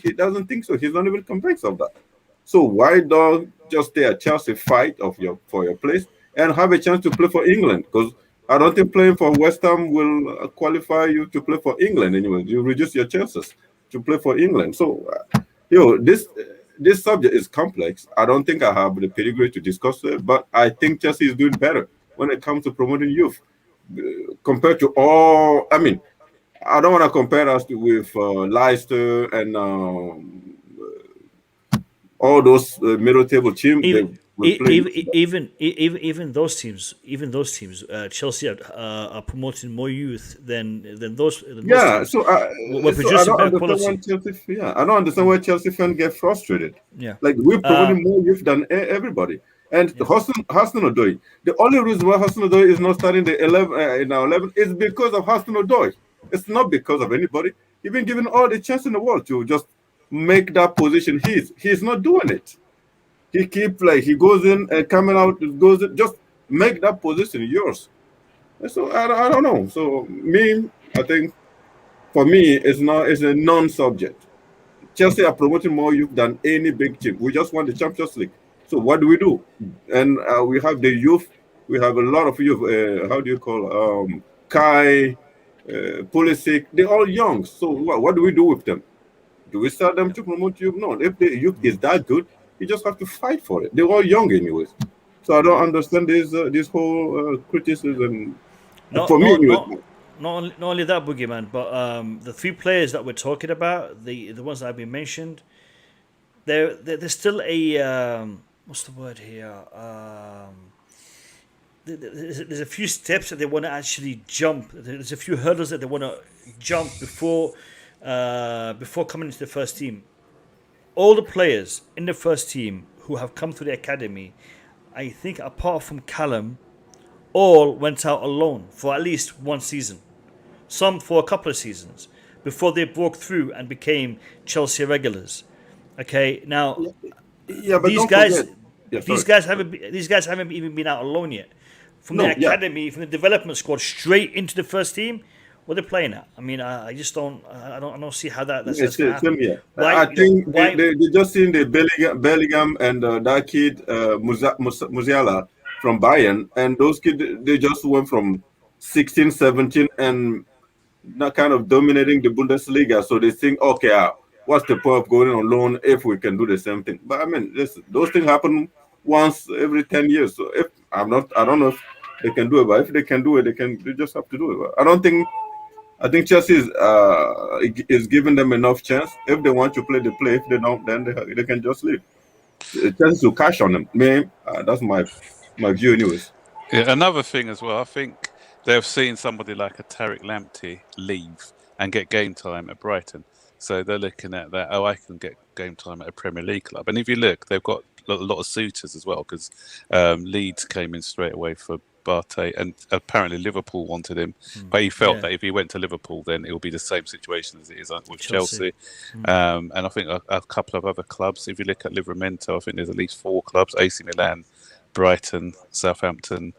He doesn't think so. He's not even convinced of that. So why don't just stay at Chelsea, fight for your place, and have a chance to play for England? Because I don't think playing for West Ham will qualify you to play for England anyway. You reduce your chances to play for England. So, this subject is complex. I don't think I have the pedigree to discuss it, but I think Chelsea is doing better when it comes to promoting youth compared to all. I mean, I don't want to compare us with Leicester and all those middle table teams. Even those teams, Chelsea are promoting more youth than those. Teams. We're producing better quality. I don't understand why Chelsea fans get frustrated. Yeah, like we're promoting more youth than everybody. And Hudson-Odoi, the only reason why Hudson-Odoi is not starting the 11 in our 11 is because of Hudson-Odoi. It's not because of anybody. He's been given all the chance in the world to just make that position he's not doing it. He he goes in and coming out, goes in, just make that position yours. And so I don't know. So I think for me it's a non-subject. Chelsea are promoting more youth than any big team. We just won the Champions League. So what do we do? And we have the youth. We have a lot of youth. How do you call Kai, Pulisic? They're all young. So what do we do with them? Do we sell them to promote youth? No. If the youth is that good, you just have to fight for it. They're all young anyways. So I don't understand this whole criticism. Not only that, Boogeyman, but the three players that we're talking about, the ones that have been mentioned, there's still a what's the word here? There's a few steps that they want to actually jump. There's a few hurdles that they want to jump before coming into the first team. All the players in the first team who have come through the academy, I think apart from Callum, all went out alone for at least one season. Some for a couple of seasons before they broke through and became Chelsea regulars. Okay, now but these guys haven't even been out alone yet. From the academy, from the development squad straight into the first team. What they're playing at? I mean, I just don't. I don't see how that's going to happen. I think they just seen the Bellingham and that kid Musiala from Bayern, and those kids they just went from 16, 17, and not kind of dominating the Bundesliga. So they think, okay, what's the point of going on loan if we can do the same thing? But I mean, listen, those things happen once every 10 years. So I don't know if they can do it, but if they can do it, they just have to do it. But I think Chelsea is giving them enough chance. If they want to play, they play. If they don't, then they can just leave. Chelsea to cash on them. That's my view, anyways. Yeah, another thing as well. I think they've seen somebody like a Tariq Lamptey leave and get game time at Brighton. So they're looking at that. Oh, I can get game time at a Premier League club. And if you look, they've got a lot of suitors as well because Leeds came in straight away for Partey, and apparently Liverpool wanted him, but he felt that if he went to Liverpool, then it will be the same situation as it is with Chelsea. And I think a couple of other clubs. If you look at Livramento, I think there's at least 4 clubs: AC Milan, Brighton, Southampton,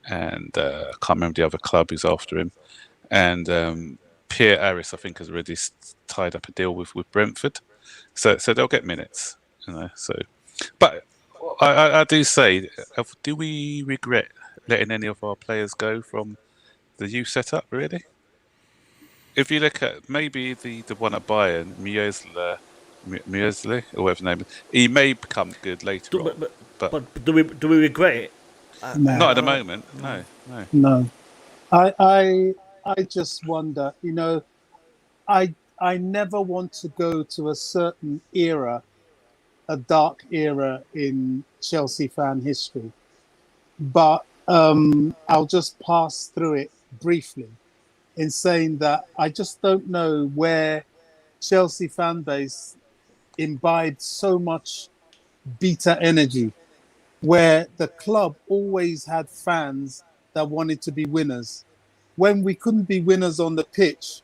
and I can't remember the other club who's after him. And Pierre Harris, I think, has already tied up a deal with Brentford. So they'll get minutes, So, but I do say, do we regret letting any of our players go from the youth setup? Really? If you look at maybe the one at Bayern, Muesli, or whatever his name is, he may become good later on. But do we regret it? No. Not at the moment. No. I just wonder. I never want to go to a certain era, a dark era in Chelsea fan history, but I'll just pass through it briefly in saying that I just don't know where Chelsea fan base imbibed so much beta energy, where the club always had fans that wanted to be winners. When we couldn't be winners on the pitch,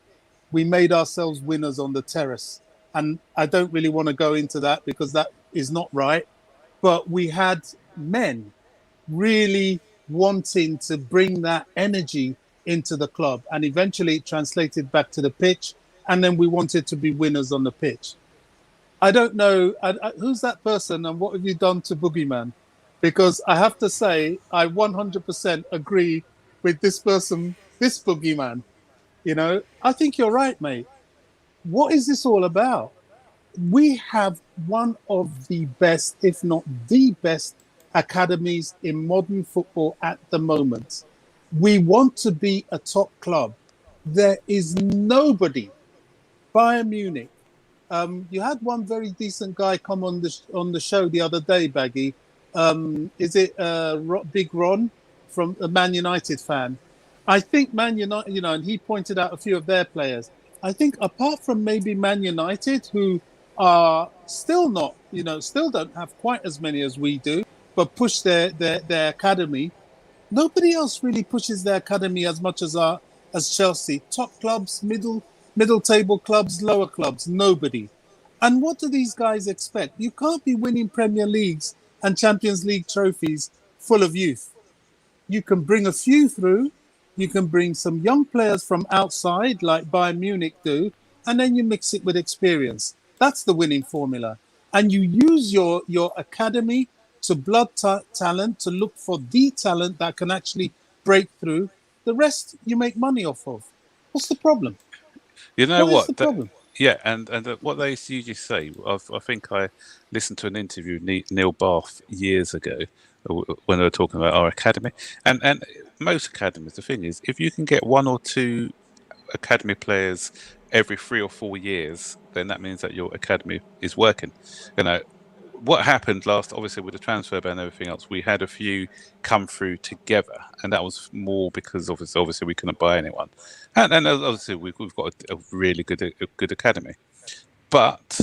we made ourselves winners on the terrace. And I don't really want to go into that because that is not right. But we had men really wanting to bring that energy into the club. And eventually it translated back to the pitch. And then we wanted to be winners on the pitch. I don't know. Who's that person and what have you done to Boogeyman? Because I have to say, I 100% agree with this person, this Boogeyman. I think you're right, mate. What is this all about? We have one of the best, if not the best, academies in modern football at the moment. We want to be a top club. There is nobody. Bayern Munich. You had one very decent guy come on the show the other day, Baggy. Is it Big Ron from a Man United fan? I think Man United, and he pointed out a few of their players. I think apart from maybe Man United, who are still not, still don't have quite as many as we do, but push their academy. Nobody else really pushes their academy as much as Chelsea. Top clubs, middle table clubs, lower clubs, nobody. And what do these guys expect? You can't be winning Premier Leagues and Champions League trophies full of youth. You can bring a few through. You can bring some young players from outside, like Bayern Munich do, and then you mix it with experience. That's the winning formula. And you use your academy to blood talent, to look for the talent that can actually break through. The rest you make money off of. What's the problem? You know what? What is the problem? Yeah, and what they usually say, I think I listened to an interview with Neil Bath years ago when they were talking about our academy. And most academies, the thing is, if you can get one or two academy players every 3 or 4 years, then that means that your academy is working. What happened obviously with the transfer ban and everything else, we had a few come through together, and that was more because obviously we couldn't buy anyone, and obviously we've got a really good academy. But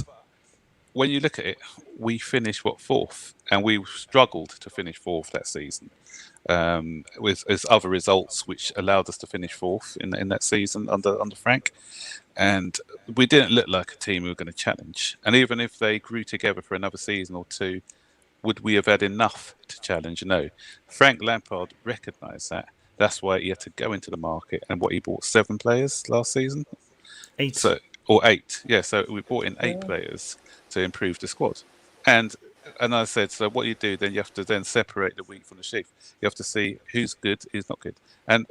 when you look at it, we finished fourth, and we struggled to finish fourth that season. With other results which allowed us to finish fourth in that season under Frank. And we didn't look like a team who were going to challenge. And even if they grew together for another season or two, would we have had enough to challenge? No. Frank Lampard recognised that. That's why he had to go into the market. And he bought 7 players last season? 8. Or 8. Yeah, so we brought in 8 players to improve the squad. And I said, so what you do, then you have to then separate the wheat from the sheaf. You have to see who's good, who's not good. And,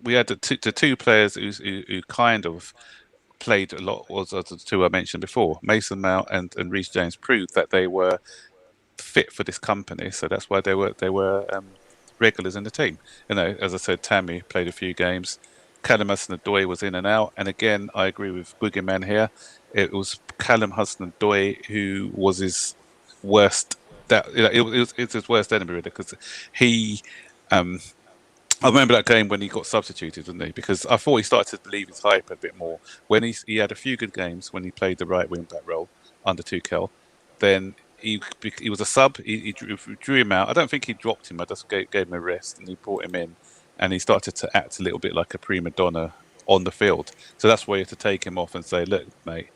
we had the two players who kind of played a lot, was the 2 I mentioned before. Mason Mount and Reece James proved that they were fit for this company. So that's why they were regulars in the team. As I said, Tammy played a few games. Callum Hudson-Odoi was in and out. And again, I agree with Boogeyman here. It was Callum Hudson-Odoi who was his worst. It's his worst enemy, really, because he. I remember that game when he got substituted, didn't he? Because I thought he started to believe his hype a bit more. When he had a few good games when he played the right wing back role under Tuchel, then he was a sub. He drew him out. I don't think he dropped him. I just gave him a rest, and he brought him in, and he started to act a little bit like a prima donna on the field. So that's why you have to take him off and say, look, mate,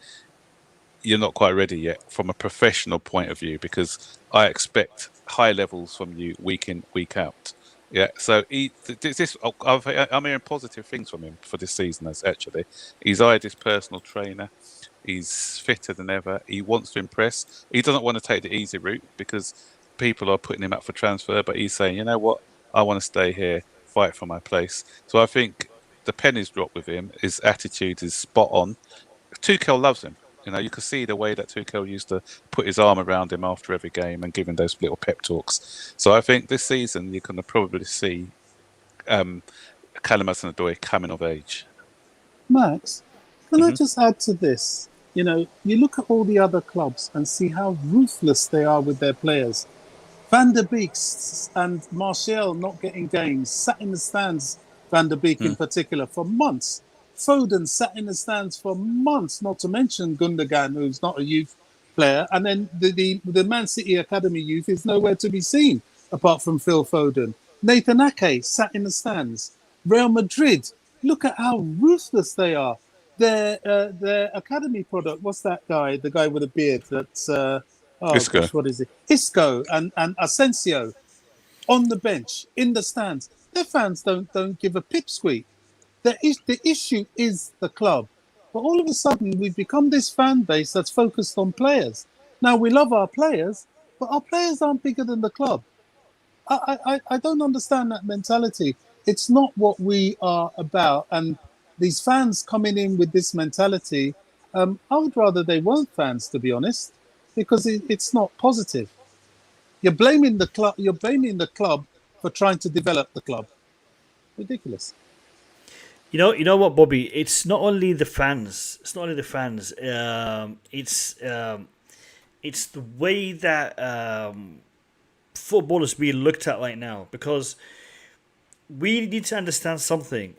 you're not quite ready yet from a professional point of view, because I expect high levels from you week in, week out. Yeah, so I'm hearing positive things from him for this season. Actually, he's hired his personal trainer. He's fitter than ever. He wants to impress. He doesn't want to take the easy route because people are putting him up for transfer. But he's saying, you know what, I want to stay here, fight for my place. So I think the penny's dropped with him. His attitude is spot on. Tuchel loves him. You know, you can see the way that Tuchel used to put his arm around him after every game and give him those little pep talks. So I think this season you're going to probably see Callum Hudson-Odoi coming of age. Max, can I just add to this? You know, you look at all the other clubs and see how ruthless they are with their players. Van der Beek and Martial not getting games, sat in the stands, Van der Beek in particular, for months. Foden sat in the stands for months, not to mention Gundogan, who's not a youth player. And then the Man City Academy youth is nowhere to be seen, apart from Phil Foden. Nathan Ake sat in the stands. Real Madrid, look at how ruthless they are. Their academy product, what's that guy? The guy with a beard that's... Isco. Gosh, what is it? Isco and Asensio on the bench, in the stands. Their fans don't give a pipsqueak. The issue is the club. But all of a sudden, we've become this fan base that's focused on players. Now, we love our players, but our players aren't bigger than the club. I don't understand that mentality. It's not what we are about. And these fans coming in with this mentality, I would rather they weren't fans, to be honest, because it's not positive. You're blaming the club. You're blaming the club for trying to develop the club. Ridiculous. You know what, Bobby? It's not only the fans. It's not only the fans. It's the way that football is being looked at right now. Because we need to understand something.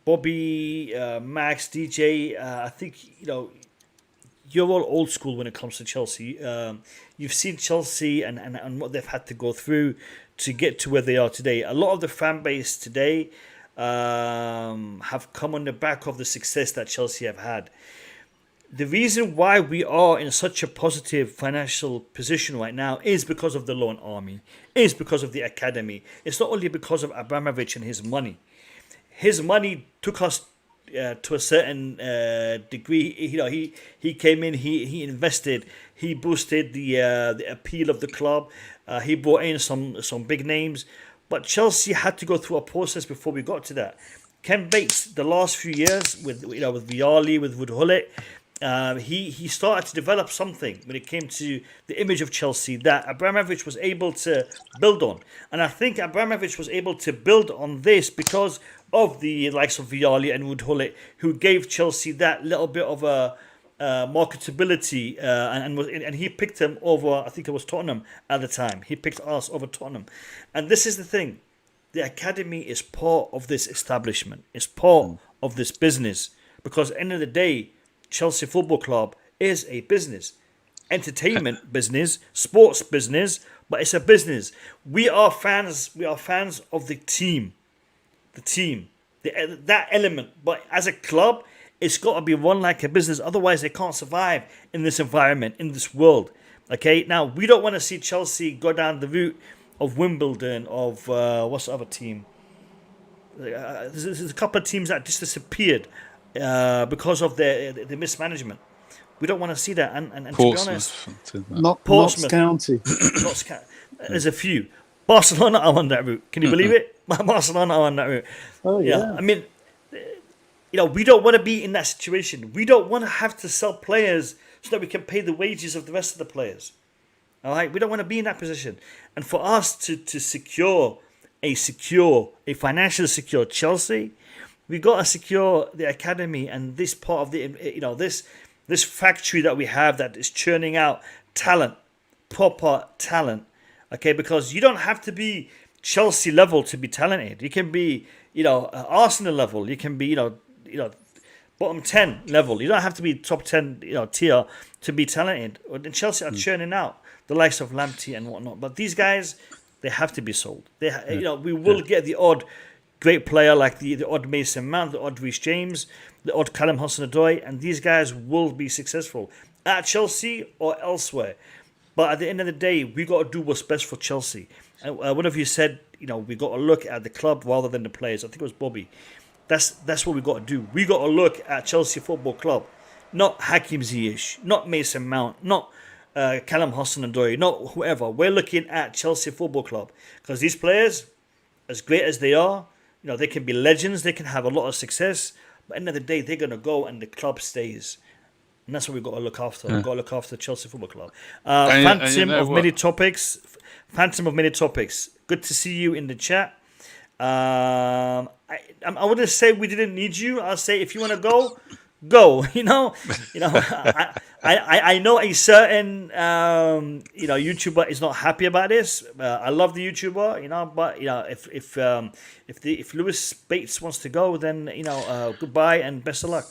Bobby, Max, DJ. I think you're all old school when it comes to Chelsea. You've seen Chelsea and what they've had to go through to get to where they are today. A lot of the fan base today have come on the back of the success that Chelsea have had. The reason why we are in such a positive financial position right now is because of the loan army, is because of the academy. It's not only because of Abramovic and his money. His money took us to a certain degree. He came in, he invested, he boosted the appeal of the club. He brought in some big names. But Chelsea had to go through a process before we got to that. Ken Bates, the last few years with Vialli, with Ruud Gullit, he started to develop something when it came to the image of Chelsea that Abramovich was able to build on. And I think Abramovich was able to build on this because of the likes of Vialli and Ruud Gullit, who gave Chelsea that little bit of a marketability, and he picked him over, I think it was Tottenham at the time. He picked us over Tottenham. And this is the thing. The academy is part of this establishment. It's part of this business. Because at the end of the day, Chelsea Football Club is a business. Entertainment business, sports business, but it's a business. We are fans of the team. That element. But as a club, it's got to be run like a business. Otherwise, they can't survive in this environment, in this world. Okay? Now, we don't want to see Chelsea go down the route of Wimbledon, of what's the other team? There's a couple of teams that just disappeared because of the mismanagement. We don't want to see that. And to be honest, Notts County. There's a few. Barcelona are on that route. Can you believe it? Barcelona are on that route. Oh, yeah. I mean, we don't want to be in that situation. We don't want to have to sell players so that we can pay the wages of the rest of the players. All right? We don't want to be in that position. And for us to secure a financially secure Chelsea, we got to secure the academy and this part of the, this factory that we have that is churning out talent, proper talent. Okay? Because you don't have to be Chelsea level to be talented. You can be, Arsenal level. You can be, bottom 10 level. You don't have to be top 10, tier to be talented. And Chelsea are churning out the likes of Lamptey and whatnot. But these guys, they have to be sold. We will get the odd great player like the odd Mason Mount, the odd Reece James, the odd Callum Hudson-Odoi, and these guys will be successful at Chelsea or elsewhere. But at the end of the day, we got to do what's best for Chelsea. one of you said, we got to look at the club rather than the players. I think it was Bobby. That's what we got to do. We got to look at Chelsea Football Club, not Hakim Ziyech, not Mason Mount, not Callum Hudson-Odoi, not whoever. We're looking at Chelsea Football Club because these players, as great as they are, they can be legends. They can have a lot of success. But at the end of the day, they're going to go and the club stays. And that's what we've got to look after. We've got to look after Chelsea Football Club. Phantom of many topics. Good to see you in the chat. I wouldn't say we didn't need you. I'll say if you want to go, go. I know a certain YouTuber is not happy about this. I love the YouTuber, but if Lewis Bates wants to go, then goodbye and best of luck.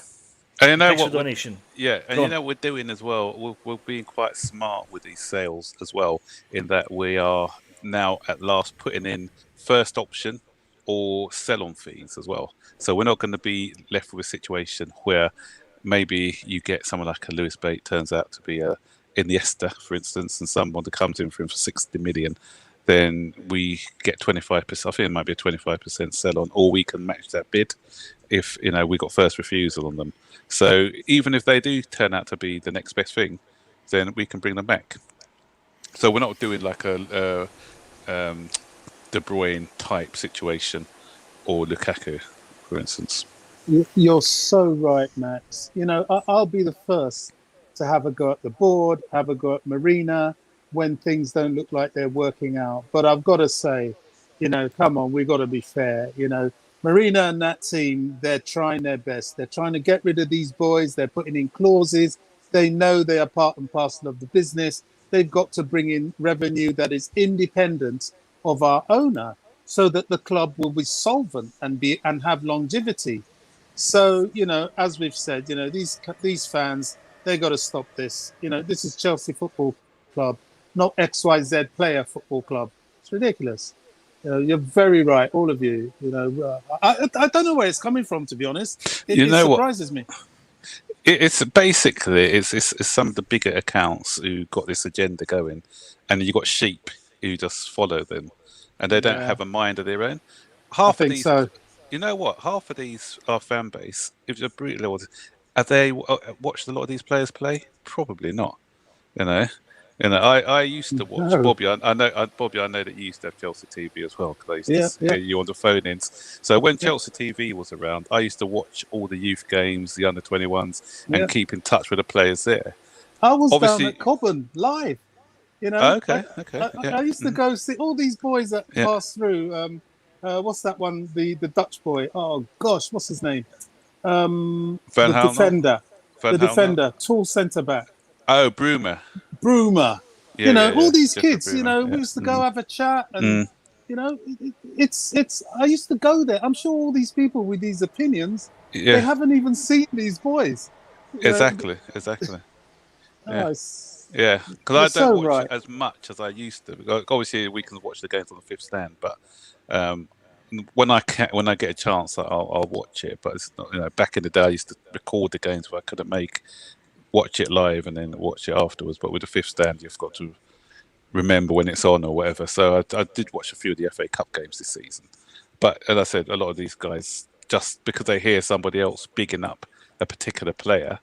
And Thanks for the donation. What we're doing as well. We're being quite smart with these sales as well, in that we are now at last putting in first option or sell-on fees as well. So we're not going to be left with a situation where maybe you get someone like a Lewis Bates turns out to be a Iniesta, for instance, and someone that comes in for him for 60 million. Then we get 25%. I think it might be a 25% sell-on, or we can match that bid if we got first refusal on them. So even if they do turn out to be the next best thing, then we can bring them back. So we're not doing like a De Bruyne type situation or Lukaku, for instance. You're so right, Max. I'll be the first to have a go at the board, have a go at Marina when things don't look like they're working out. But I've got to say, come on, we've got to be fair. Marina and that team, they're trying their best. They're trying to get rid of these boys. They're putting in clauses. They know they are part and parcel of the business. They've got to bring in revenue that is independent of our owner so that the club will be solvent and have longevity. So, as we've said, these fans, they got to stop this. This is Chelsea Football Club, not XYZ Player Football Club. It's ridiculous. You're very right, all of you. I don't know where it's coming from, to be honest. It surprises me. It's basically it's some of the bigger accounts who got this agenda going, and you got sheep who just follow them, and they don't have a mind of their own. Half of these, half of these are fan base. If you're brutal, have they watched a lot of these players play? Probably not. I used to watch Bobby. I know Bobby. I know that you used to have Chelsea TV as well, because I used to hear you on the phone-ins. So when Chelsea TV was around, I used to watch all the youth games, the under-21s, and keep in touch with the players there. I was down at Cobham live. Okay. I used to go see all these boys that pass through. What's that one? The Dutch boy. Oh gosh, what's his name? The defender, tall centre back. Oh, Bruma. All these kids. We used to go have a chat, and it's. I used to go there. I'm sure all these people with these opinions, they haven't even seen these boys. Exactly. Yeah, because I don't watch as much as I used to. Obviously, we can watch the games on the fifth stand, but when I get a chance, I'll watch it. But it's not, back in the day, I used to record the games where I couldn't watch it live and then watch it afterwards. But with the fifth stand, you've got to remember when it's on or whatever. So I did watch a few of the FA Cup games this season. But as I said, a lot of these guys, just because they hear somebody else bigging up a particular player,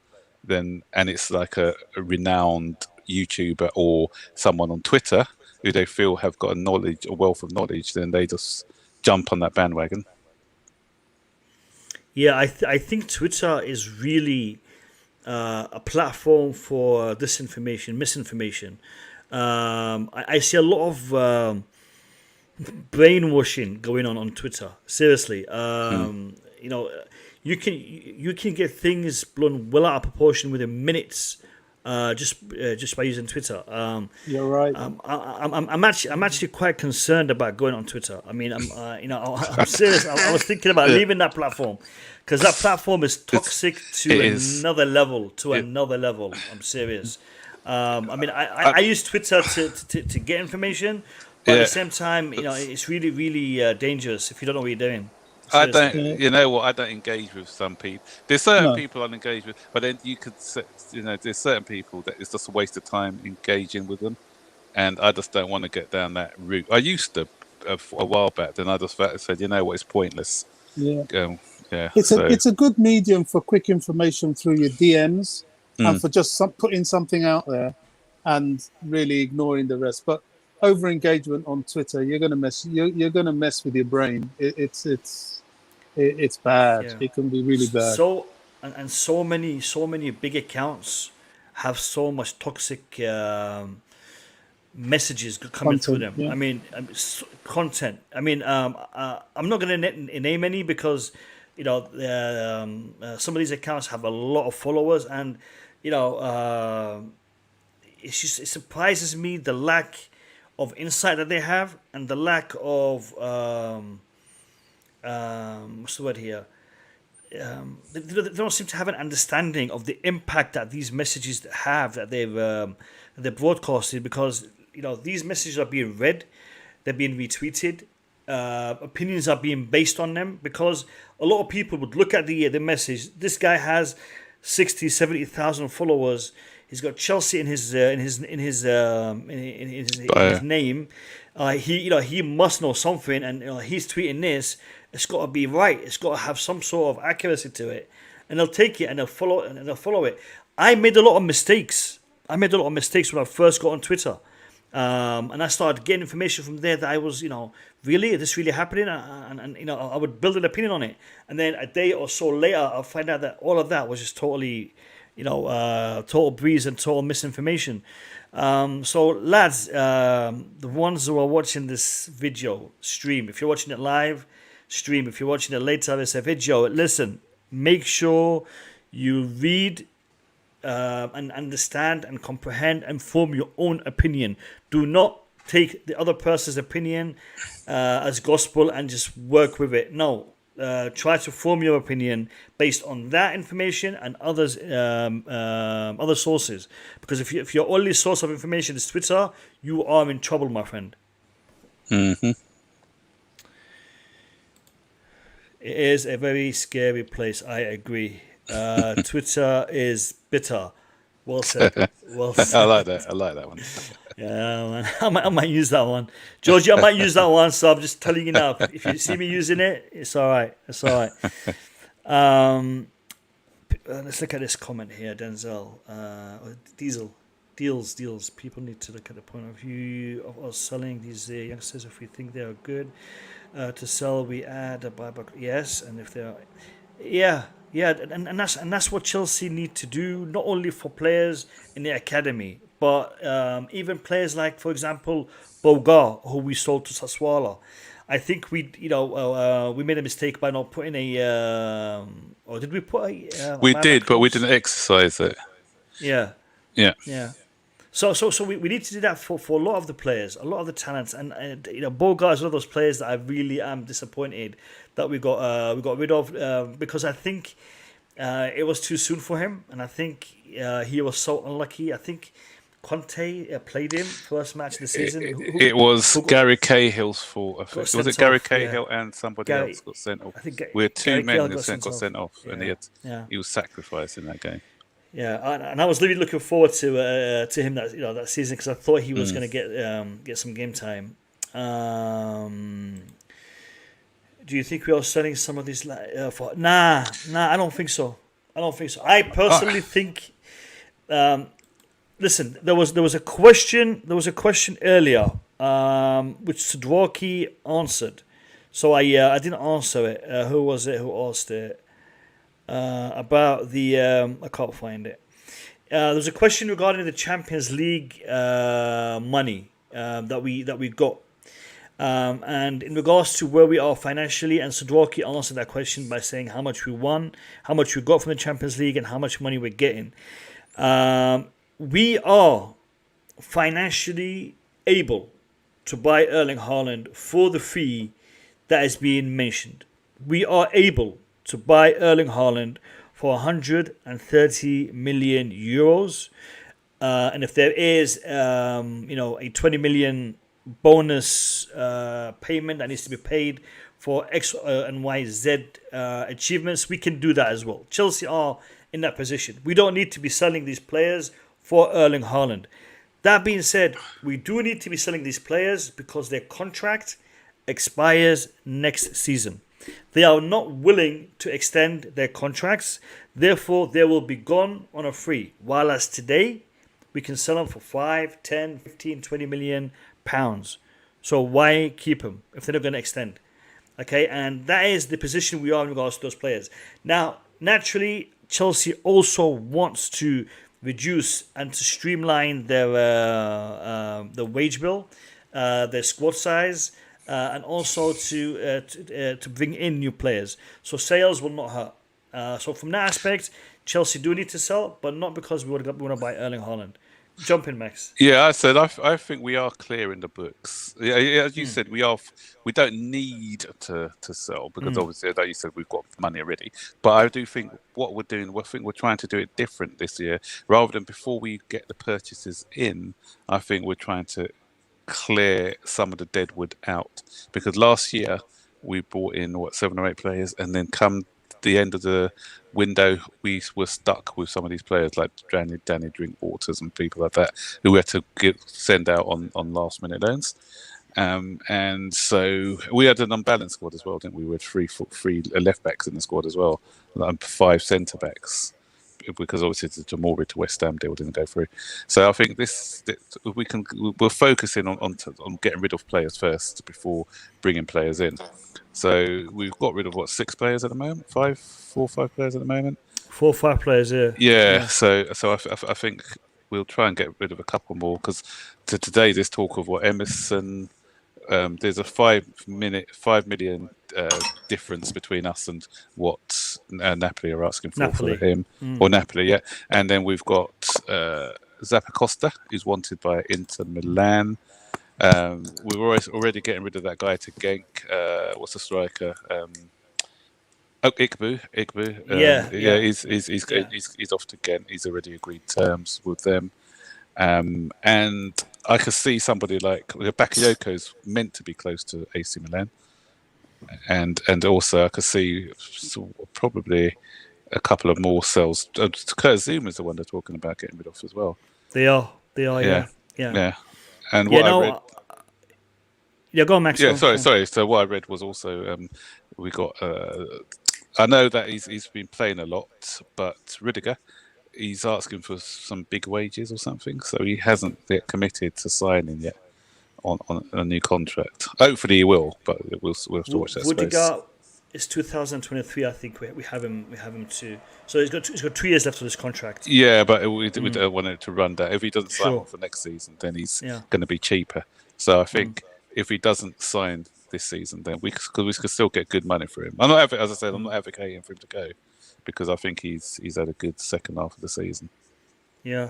and it's like a renowned YouTuber or someone on Twitter who they feel have got a wealth of knowledge, then they just jump on that bandwagon. Yeah, I think Twitter is really a platform for disinformation, misinformation. I see a lot of brainwashing going on Twitter. Seriously, you can get things blown well out of proportion within minutes, just by using Twitter. You're right. I'm actually quite concerned about going on Twitter. I mean, I'm serious. I was thinking about leaving that platform because that platform is toxic to another level. I'm serious. I use Twitter to get information, but at the same time, it's really, really dangerous if you don't know what you're doing. Seriously. I don't engage with some people. There's certain people I'm engaged with, but then you could, there's certain people that it's just a waste of time engaging with them. and I just don't want to get down that route. I used to a while back, then I just said, you know what, it's pointless. Yeah. Yeah. It's a good medium for quick information through your DMs and for just putting something out there and really ignoring the rest. But over engagement on Twitter, you're gonna mess with your brain. It's bad. Yeah. It can be really bad. So many big accounts have so much toxic messages coming through them. Yeah. I mean, content. I mean, I'm not going to name any because, you know, some of these accounts have a lot of followers, and you know, it surprises me the lack of insight that they have and the lack of what's the word here? They don't seem to have an understanding of the impact that these messages have that they're broadcasted, because you know these messages are being read, they're being retweeted, opinions are being based on them, because a lot of people would look at the message. This guy has 60,000-70,000 followers. He's got Chelsea in his name. He must know something, and he's tweeting this. It's got to be right. It's got to have some sort of accuracy to it, and they'll take it and they'll follow it. I made a lot of mistakes. when I first got on Twitter, and I started getting information from there that I was, really, is this really happening? And I would build an opinion on it, and then a day or so later, I'll find out that all of that was just totally, total breeze and total misinformation. So lads, the ones who are watching this video stream, if you're watching it live, stream. If you're watching it later, it's a video. Listen, make sure you read and understand and comprehend and form your own opinion. Do not take the other person's opinion as gospel and just work with it. No, try to form your opinion based on that information and others, other sources. Because if your only source of information is Twitter, you are in trouble, my friend. Mm-hmm. It is a very scary place. I agree. Twitter is bitter. Well said. Well said. I like that one. Yeah, man. I might use that one. Georgie, I might use that one, so I'm just telling you now. If you see me using it, it's all right. It's all right. Let's look at this comment here, Denzel. Deals. People need to look at the point of view of us selling these youngsters. If we think they are good to sell, we add a buyback. Yes, and if they are, yeah, and that's what Chelsea need to do. Not only for players in the academy, but even players like, for example, Boga, who we sold to Sassuolo. I think we made a mistake by not putting or did we put a? We did, but we didn't exercise it. Yeah. So we need to do that for a lot of the players, a lot of the talents, and Boga is one of those players that I really am disappointed that we got rid of because I think it was too soon for him, and I think he was so unlucky. I think Conte played him first match of the season. It was Gary Cahill's fault. Was it Gary Cahill and somebody else got sent off? I think we had two men got sent off, and he was sacrificed in that game. Yeah, and I was really looking forward to him that season because I thought he was going to get some game time. Do you think we are selling some of these? For Nah, I don't think so. I personally think. Listen, there was a question earlier, which Sudraki answered. So I didn't answer it. Who was it who asked it? About the I can't find it. There was a question regarding the Champions League money that we got, and in regards to where we are financially. And Sudraki answered that question by saying how much we won, how much we got from the Champions League, and how much money we're getting. We are financially able to buy Erling Haaland for the fee that is being mentioned. We are able to buy Erling Haaland for 130 million euros. And if there is, a 20 million bonus payment that needs to be paid for X and Y, Z achievements, we can do that as well. Chelsea are in that position. We don't need to be selling these players for Erling Haaland. That being said, we do need to be selling these players because their contract expires next season. They are not willing to extend their contracts. Therefore, they will be gone on a free. While as today, we can sell them for 5, 10, 15, 20 million pounds. So why keep them if they're not going to extend? Okay, and that is the position we are in regards to those players. Now, naturally, Chelsea also wants to reduce and to streamline their wage bill, their squad size, and also to bring in new players. So sales will not hurt. So from that aspect, Chelsea do need to sell, but not because we want to buy Erling Haaland. Jump in, Max. Yeah, I think we are clear in the books. Yeah, as you said, we don't need to sell because obviously, like you said, we've got money already. But I do think what we're doing, I think we're trying to do it different this year. Rather than before we get the purchases in, I think we're trying to clear some of the deadwood out. Because last year we brought in 7 or 8 players, and then come the end of the window, we were stuck with some of these players like Danny Drinkwaters and people like that who we had to send out on last minute loans. And so we had an unbalanced squad as well, didn't we? We had 3 left backs in the squad as well, 5 centre backs, because obviously the Tomori to West Ham deal didn't go through. So I think we're focusing on getting rid of players first before bringing players in. So we've got rid of 6 players at the moment, 4 or 5 players at the moment. 4 or 5 players, yeah. Yeah. So I think we'll try and get rid of a couple more because today there's talk of Emerson. There's a 5 million difference between us and what Napoli are asking for him, or Napoli, yeah. And then we've got Zappacosta, who's wanted by Inter Milan. We're already getting rid of that guy to Genk. What's the striker? Igbu. He's off to Ghent. He's already agreed terms with them. And I could see somebody like Bakayoko's meant to be close to AC Milan, and also I could see probably a couple of more sales. Kurt Zuma's the one they're talking about getting rid of as well. They are. Yeah. And what I read. Yeah, go on, Max. Yeah, sorry. So what I read was also we got. I know that he's been playing a lot, but Rudiger, he's asking for some big wages or something, so he hasn't yet committed to signing yet on a new contract. Hopefully he will, but we'll have to watch that Rudiger is 2023, I think. We have him too. So he's got 2 years left of this contract. Yeah, but we don't want it to run that. If he doesn't sign for next season, then he's going to be cheaper. So I think if he doesn't sign this season, then we could still get good money for him. I'm not advocating for him to go, because I think he's had a good second half of the season. Yeah,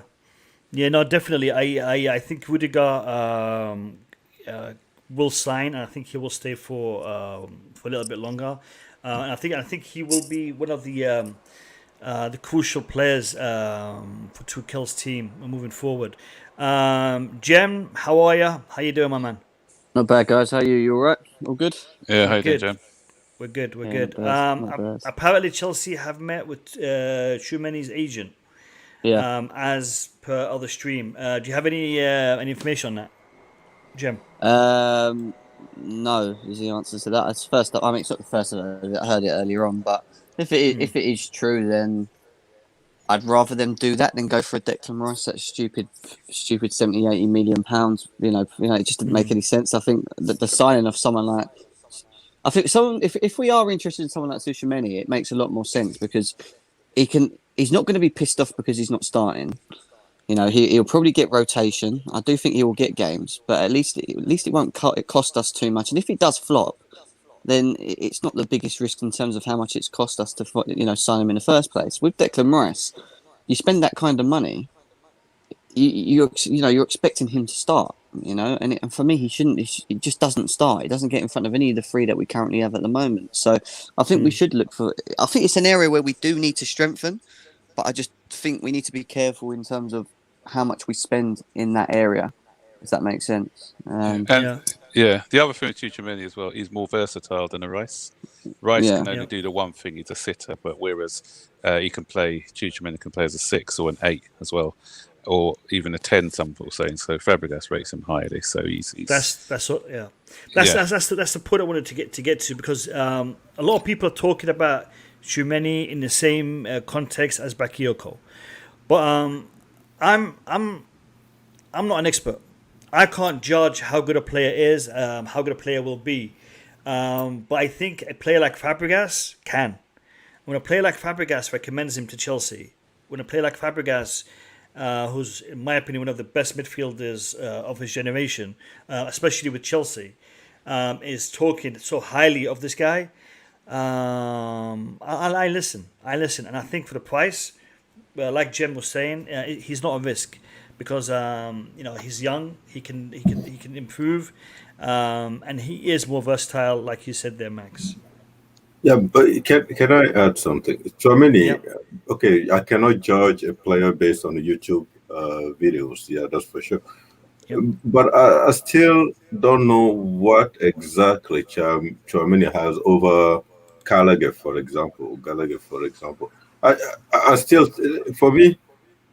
no, definitely. I think Rudiger will sign, and I think he will stay for a little bit longer. And I think he will be one of the crucial players for Tuchel's team moving forward. Jem, how are you? How you doing, my man? Not bad, guys. How are you? You all right? All good? Yeah, how you doing, Jem? We're good. Not bad. Apparently, Chelsea have met with Tchouameni's agent. Yeah. As per other stream. Do you have any information on that, Jem? No, is the answer to that. It's first up. I mean, it's not the first time I heard it earlier on, but if it is true, then I'd rather them do that than go for a Declan Rice. That stupid 70-80 million pounds. You know, it just didn't make any sense. I think the signing of someone like. I think if we are interested in someone like Tchouameni, it makes a lot more sense because he's not going to be pissed off because he's not starting. You know, he'll probably get rotation. I do think he will get games, but at least it won't cost us too much. And if he does flop, then it's not the biggest risk in terms of how much it's cost us to sign him in the first place. With Declan Rice, you spend that kind of money, you're expecting him to start. You know, and for me, he shouldn't. He just doesn't start. He doesn't get in front of any of the 3 that we currently have at the moment. So I think we should look for. I think it's an area where we do need to strengthen, but I just think we need to be careful in terms of how much we spend in that area. If that makes sense. The other thing with Tchouameni as well, he's more versatile than a Rice. Rice can only do the one thing; he's a sitter. But whereas Tchouameni can play as a 6 or an 8 as well. or even a 10. Some people saying so. Fabregas rates him highly, so he's that's what that's the point I wanted to get to, because a lot of people are talking about Tchouaméni in the same context as Bakayoko, but I'm not an expert. I can't judge how good a player is, how good a player will be, but I think a player like Fabregas can. When a player like Fabregas recommends him to Chelsea, when a player like Fabregas, who's in my opinion one of the best midfielders of his generation, especially with Chelsea, is talking so highly of this guy, I listen, and I think for the price, like Jem was saying, he's not a risk, because he's young, he can improve, and he is more versatile, like you said there, Max. Yeah, but can I add something? Tchouaméni, okay, I cannot judge a player based on the YouTube videos. Yeah, that's for sure. Yep. But I still don't know what exactly Tchouaméni has over Gallagher, for example. I still, for me,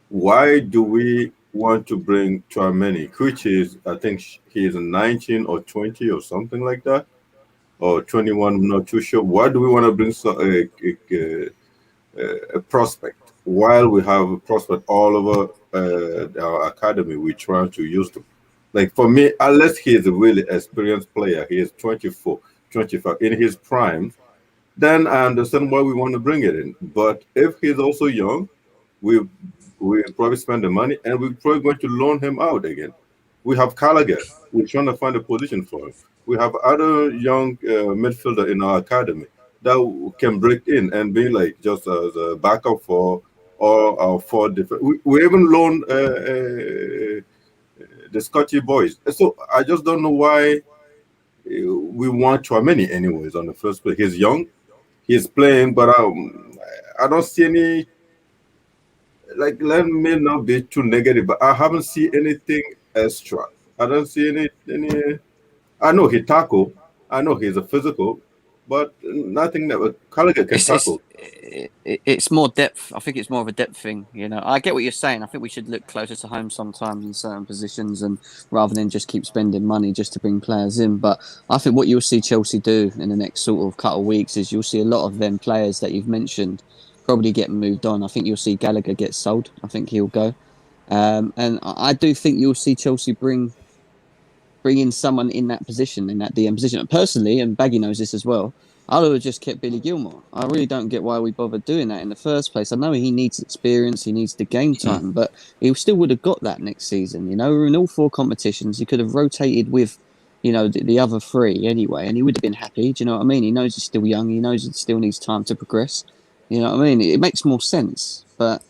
why do we want to bring Tchouaméni, which is, I think he is 19 or 20 or something like that, or 21, I'm not too sure. Why do we want to bring a prospect while we have a prospect all over our academy? We're trying to use them. Like, for me, unless he is a really experienced player, he is 24, 25, in his prime, then I understand why we want to bring it in. But if he's also young, we probably spend the money, and we're probably going to loan him out again. We have Gallagher. We're trying to find a position for him. We have other young midfielder in our academy that can break in and be like just as a backup for all our four different. We even loaned the Scottish boys. So I just don't know why we want Tchouaméni anyways on the first place. He's young, he's playing, but I don't see any. Like, let me not be too negative, but I haven't seen anything extra. I don't see any. I know he tackle. I know he's a physical, but nothing that Gallagher can tackle. It's more depth. I think it's more of a depth thing. I get what you're saying. I think we should look closer to home sometimes in certain positions, and rather than just keep spending money just to bring players in. But I think what you'll see Chelsea do in the next sort of couple of weeks is you'll see a lot of them players that you've mentioned probably get moved on. I think you'll see Gallagher get sold. I think he'll go, and I do think you'll see Chelsea bring in someone in that position, in that DM position. Personally, and Baggy knows this as well, I would have just kept Billy Gilmour. I really don't get why we bothered doing that in the first place. I know he needs experience, he needs the game time, but he still would have got that next season. We're in all four competitions. He could have rotated with, the other three anyway, and he would have been happy. Do you know what I mean? He knows he's still young. He knows he still needs time to progress. You know what I mean? It makes more sense, but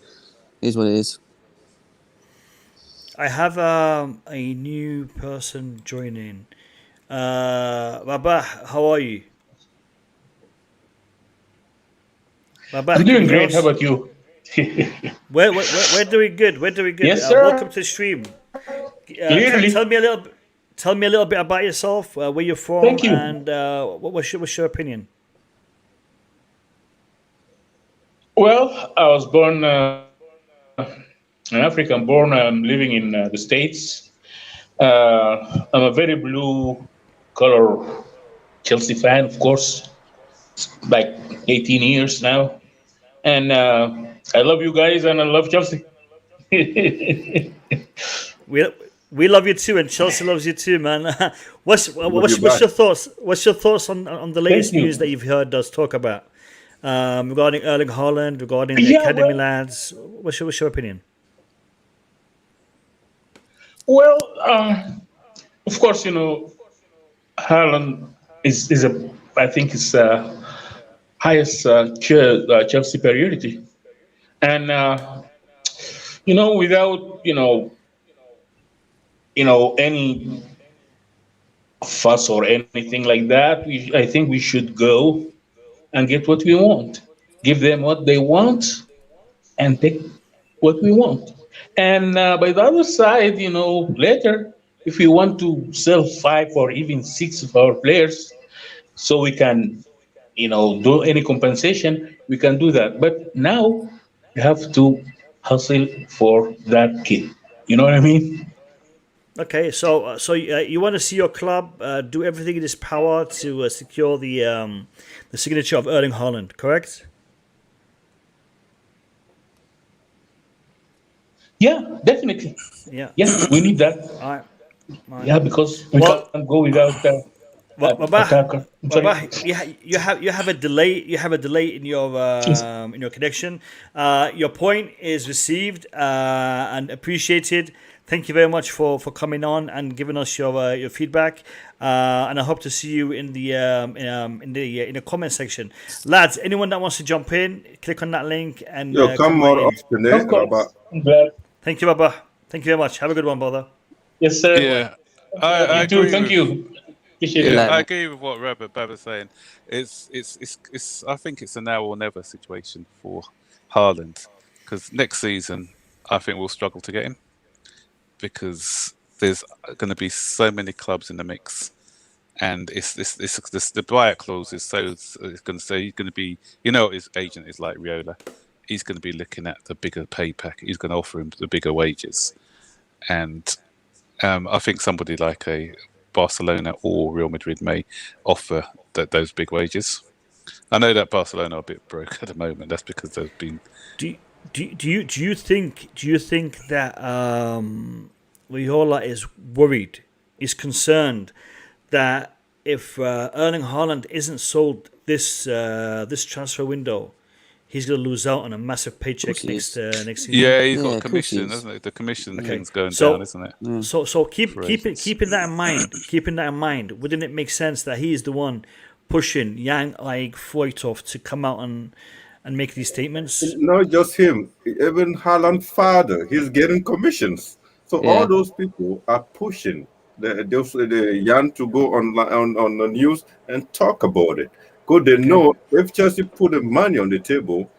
it is what it is. I have a new person joining. Baba, how are you? Baba, I'm doing great. How about you? We're doing good. We're doing good. Yes, sir. Welcome to the stream. Tell me a little bit about yourself, where you're from, Thank you. and what's your opinion? Well, I was born an African born. I'm living in the States. I'm a very blue color Chelsea fan, of course. It's like 18 years now. And I love you guys, and I love Chelsea. We love you too, and Chelsea loves you too, man. What's your thoughts? What's your thoughts on the latest news that you've heard us talk about regarding Erling Haaland, regarding the academy lads? What's your opinion? Well, of course, Haaland is I think is highest Chelsea priority, and without any fuss or anything like that, I think we should go and get what we want, give them what they want, and take what we want. And by the other side, later, if we want to sell 5 or even 6 of our players, so we can, do any compensation, we can do that. But now we have to hustle for that kid. You know what I mean? Okay, so you want to see your club do everything in its power to secure the signature of Erling Haaland, correct? Yeah, definitely. Yeah. Yeah, we need that. All right. Yeah, because we can't go without attacker. I'm sorry. You have a delay. You have a delay in your connection. Your point is received and appreciated. Thank you very much for coming on and giving us your feedback. And I hope to see you in the comment section, lads. Anyone that wants to jump in, click on that link and come right more in. often, Of course. I'm glad. Thank you, Baba. Thank you very much. Have a good one, brother. Yes, sir. Yeah, I You too. agree Thank with- you. Appreciate Yeah, it. I agree with what Robert Baba's saying. It's I think it's a now or never situation for Haaland, because next season I think we'll struggle to get him, because there's going to be so many clubs in the mix, and it's the buyout clause is so it's going to say he's going to be, his agent is like Riola. He's going to be looking at the bigger pay pack. He's going to offer him the bigger wages, and I think somebody like a Barcelona or Real Madrid may offer those big wages. I know that Barcelona are a bit broke at the moment. That's because they've been. Do you think that Riola is worried, is concerned that if Erling Haaland isn't sold this transfer window, he's going to lose out on a massive paycheck next season? Yeah, he's got Yeah, a commission, of course he is. hasn't he? The commission thing's going So- down, isn't it? So keeping that in mind, wouldn't it make sense that he is the one pushing Jan Aik Foytov to come out and make these statements? Not just him, even Haaland's father, he's getting commissions. So Yeah. all those people are pushing the Jan to go on the news and talk about it. Because they know if Chelsea put the money on the table,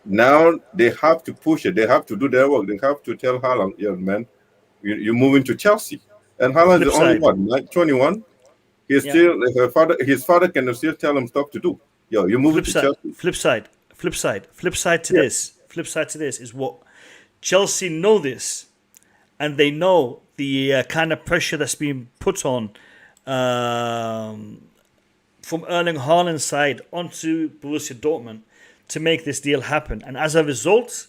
now they have to push it. They have to do their work. They have to tell Haaland, young man, you're moving to Chelsea. And Haaland is only Flip 21. He's still his father can still tell him stuff to do. You're moving to Chelsea. Flip side to this is what Chelsea know this, and they know the kind of pressure that's being put on from Erling Haaland's side onto Borussia Dortmund to make this deal happen. And as a result,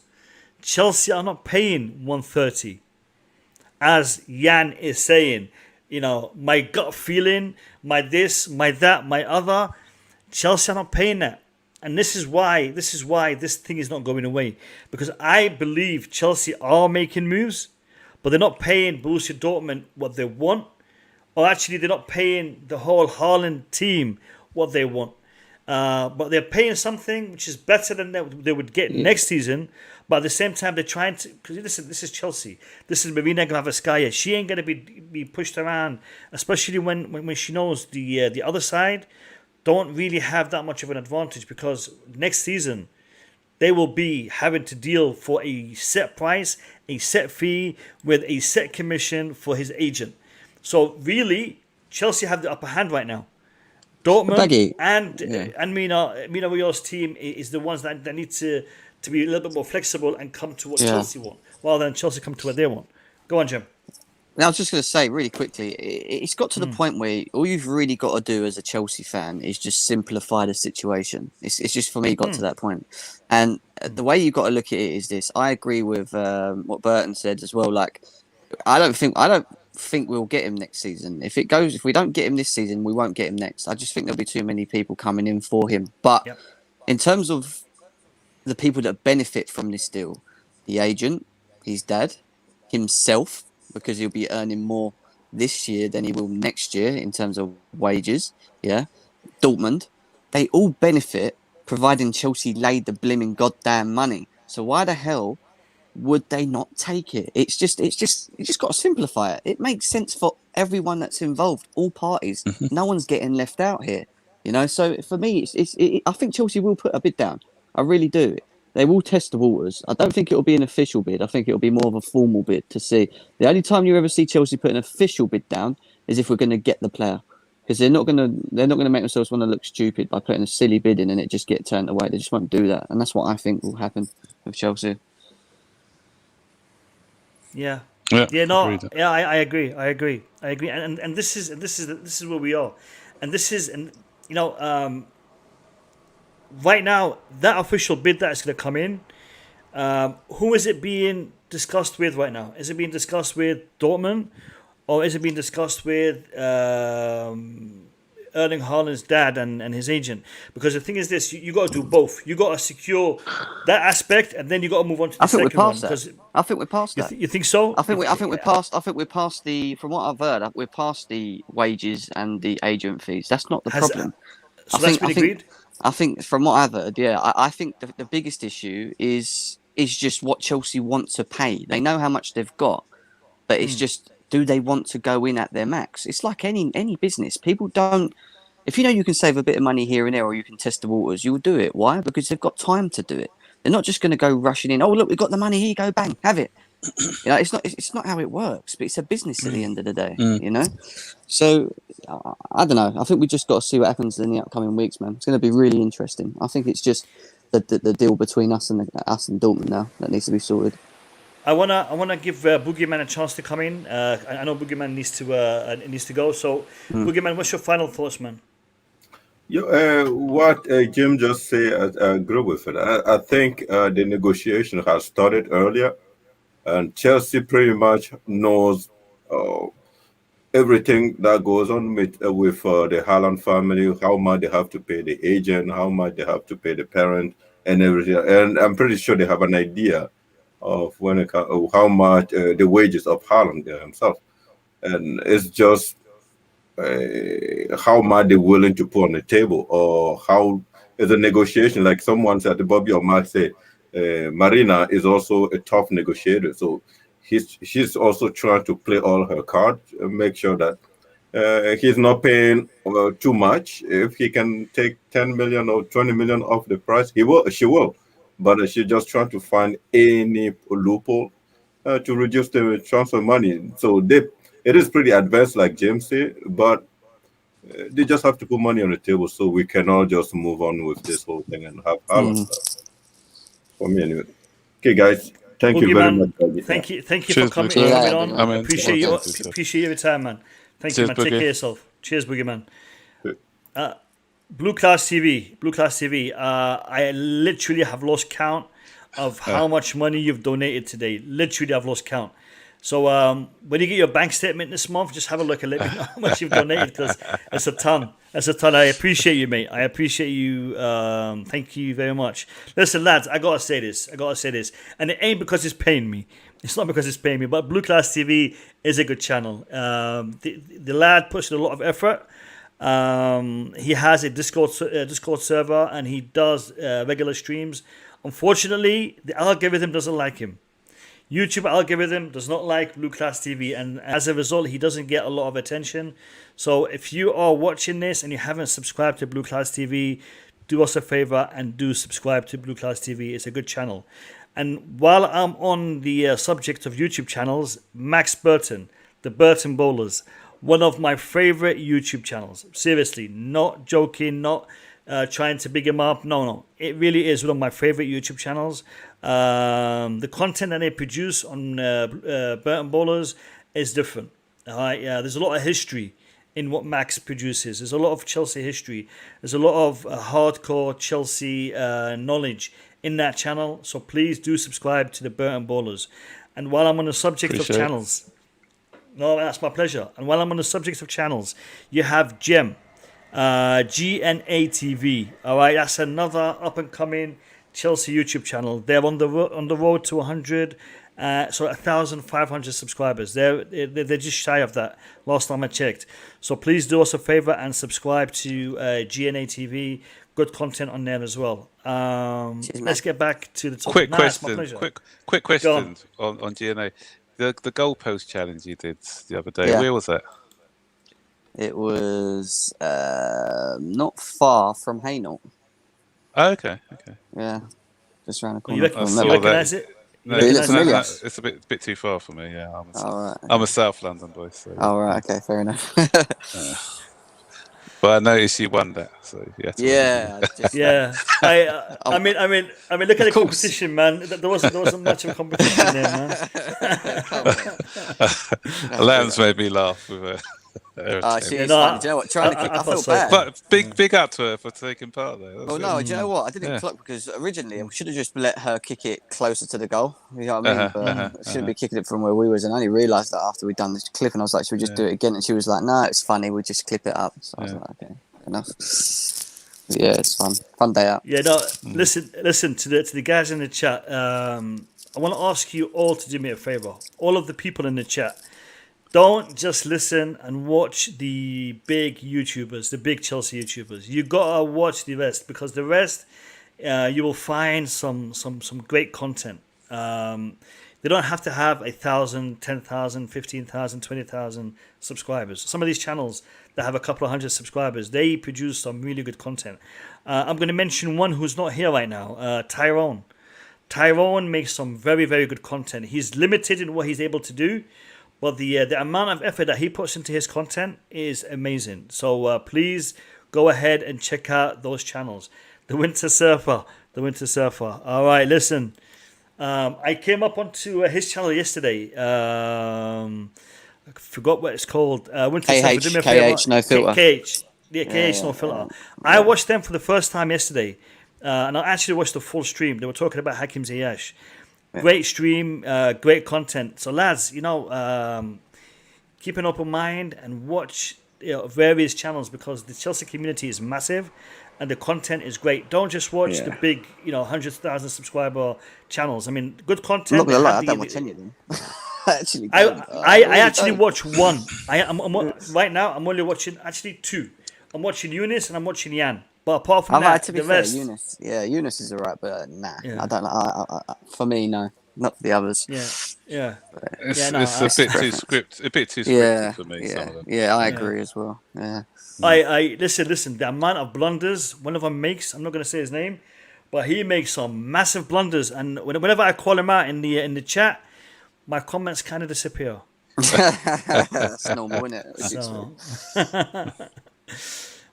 Chelsea are not paying 130. As Jan is saying, my gut feeling, my this, my that, my other, Chelsea are not paying that. And this is why this thing is not going away. Because I believe Chelsea are making moves, but they're not paying Borussia Dortmund what they want. Or actually, they're not paying the whole Haaland team what they want. But they're paying something which is better than they would get next season. But at the same time, they're trying to... Because this is Chelsea. This is Marina Granovkaia. She ain't going to be pushed around, especially when she knows the other side don't really have that much of an advantage, because next season they will be having to deal for a set price, a set fee, with a set commission for his agent. So really, Chelsea have the upper hand right now. Dortmund and Mina Rios' team is the ones that need to be a little bit more flexible and come to what Chelsea want, rather than Chelsea come to what they want. Go on, Jim. Now, I was just going to say really quickly, it's got to the point where all you've really got to do as a Chelsea fan is just simplify the situation. It's just, for me, got to that point. And the way you've got to look at it is this. I agree with what Burton said as well. Like, I don't think we'll get him next season. If we don't get him this season, we won't get him next. I just think there'll be too many people coming in for him. But in terms of the people that benefit from this deal, the agent, his dad, himself, because he'll be earning more this year than he will next year in terms of wages. Yeah, Dortmund, they all benefit, providing Chelsea laid the blimmin' goddamn money. So why the hell would they not take it? You just got to simplify it. It makes sense for everyone that's involved, all parties. No one's getting left out here. So for me, I think Chelsea will put a bid down. I really do. They will test the waters. I don't think it'll be an official bid. I think it'll be more of a formal bid to see. The only time you ever see Chelsea put an official bid down is if we're going to get the player, because they're not going to make themselves want to look stupid by putting a silly bid in and it just get turned away. They just won't do that, and that's what I think will happen with Chelsea. Yeah. Yeah, Yeah, no, agreed. yeah, I agree, and this is where we are, and this is, and you know, right now that official bid that is going to come in, who is it being discussed with right now? Is it being discussed with Dortmund, or is it being discussed with Erling Haaland's dad and his agent? Because the thing is this, you got to do both. You got to secure that aspect, and then you got to move on to the second one. I think we're past that. You think so? I think we're past. I think we're past the. From what I've heard, we're past the wages and the agent fees. That's not the problem. So that's been agreed. I think from what I've heard, yeah, I think the biggest issue is just what Chelsea want to pay. They know how much they've got, but it's just, do they want to go in at their max? It's like any business. People don't. If you know you can save a bit of money here and there, or you can test the waters, you'll do it. Why? Because they've got time to do it. They're not just going to go rushing in. Oh, look, we've got the money. Here you go, bang, have it. You know, it's not how it works. But it's a business at the end of the day. You know. So I don't know. I think we just got to see what happens in the upcoming weeks, man. It's going to be really interesting. I think it's just the deal between us and Dortmund now that needs to be sorted. I wanna give Boogeyman a chance to come in. I know Boogeyman needs to go. So Boogeyman, what's your final thoughts, man? What Jim just said, I agree with it. I think the negotiation has started earlier, and Chelsea pretty much knows everything that goes on with the Haaland family, how much they have to pay the agent, how much they have to pay the parent, and everything. And I'm pretty sure they have an idea of how much the wages of Haaland himself, and it's just how much they're willing to put on the table, or how is a negotiation. Like someone said, Bobby or Mark said, Marina is also a tough negotiator, so she's also trying to play all her cards and make sure that he's not paying too much. If he can take 10 million or 20 million off the price, she will. But she's just trying to find any loophole to reduce the transfer money. So it is pretty advanced, like James said, but they just have to put money on the table, so we cannot just move on with this whole thing and have Haaland stuff. For me, anyway. Okay, guys. Thank you very much. Thank you for coming on. I appreciate your time, man. Thank you, man. Take care of yourself. Cheers, Boogeyman. Blue Class TV. I literally have lost count of how much money you've donated today. Literally, I've lost count. So when you get your bank statement this month, just have a look and let me know how much you've donated, because it's a ton. I appreciate you, mate. I appreciate you. Thank you very much. Listen, lads, I gotta say this, and it ain't because it's paying me. It's not because it's paying me, but Blue Class TV is a good channel. The lad puts in a lot of effort. He has a Discord server, and he does regular streams. Unfortunately, the algorithm doesn't like him. YouTube algorithm does not like Blue Class TV, and as a result, he doesn't get a lot of attention. So if you are watching this and you haven't subscribed to Blue Class TV, do us a favor and do subscribe to Blue Class TV. It's a good channel. And while I'm on the subject of YouTube channels, Max Burton, the Burton Bowlers, one of my favorite YouTube channels. Seriously, not joking, not trying to big him up. No. It really is one of my favorite YouTube channels. The content that they produce on Burton Bowlers is different. There's a lot of history in what Max produces. There's a lot of Chelsea history. There's a lot of hardcore Chelsea knowledge in that channel. So please do subscribe to the Burton Bowlers. And while I'm on the subject of channels, no, that's my pleasure. And while I'm on the subject of channels, you have GEM, GNA TV. All right, that's another up and coming Chelsea YouTube channel. They're on the road to 1,500 subscribers. They're just shy of that last time I checked. So please do us a favor and subscribe to GNA TV. Good content on there as well. Let's get back to the topic. Quick question on GNA. The goalpost challenge you did the other day. Where was that? It was not far from Hainault. Oh, okay. Yeah, just around the corner. You recognise it? No, it's a bit too far for me. Yeah, I'm a South London boy. So. Oh right, okay, fair enough. But I noticed you won that, so you had to Yeah. I mean, look at the competition, man. There wasn't much of a competition there, man. Lambs made me laugh with her. She is funny. Do you know what? Trying to kick. I feel bad. But big up to her for taking part there. Well, no, do you know what? I didn't clock because originally I should have just let her kick it closer to the goal. You know what I mean? But I shouldn't be kicking it from where we was. And I only realised that after we'd done this clip, and I was like, should we just do it again? And she was like, no, it's funny. We'll just clip it up. So I was like, okay, enough. Yeah, it's fun day out. Yeah, no. Listen to the guys in the chat. I want to ask you all to do me a favour. All of the people in the chat. Don't just listen and watch the big YouTubers, the big Chelsea YouTubers. You gotta watch the rest, because the rest, you will find some great content. They don't have to have 1,000, 10,000, 15,000, 20,000 subscribers. Some of these channels that have a couple of hundred subscribers, they produce some really good content. I'm going to mention one who's not here right now, Tyrone. Tyrone makes some very, very good content. He's limited in what he's able to do, but the amount of effort that he puts into his content is amazing. So please go ahead and check out those channels. The Winter Surfer. All right, listen. I came up onto his channel yesterday. I forgot what it's called. Winter Surfer. KH No Filter. KH. Yeah, KH No Filter. I watched them for the first time yesterday. And I actually watched the full stream. They were talking about Hakim Ziyech. Great stream, great content. So lads, keep an open mind and watch various channels, because the Chelsea community is massive and the content is great. Don't just watch the big, 100,000 subscriber channels. I mean, good content. I'm not gonna lie, I don't watch any of them. I actually watch one. Right now I'm only watching two. I'm watching Younes and I'm watching Jan. But apart from that, to be the fair, rest... Younes is alright, but nah, I don't know. For me, no, not for the others. It's a bit too scripted for me. Some of them. I agree as well. Yeah. I listen. The amount of blunders one of them makes, I'm not going to say his name, but he makes some massive blunders, and whenever I call him out in the chat, my comments kind of disappear. That's normal, isn't it?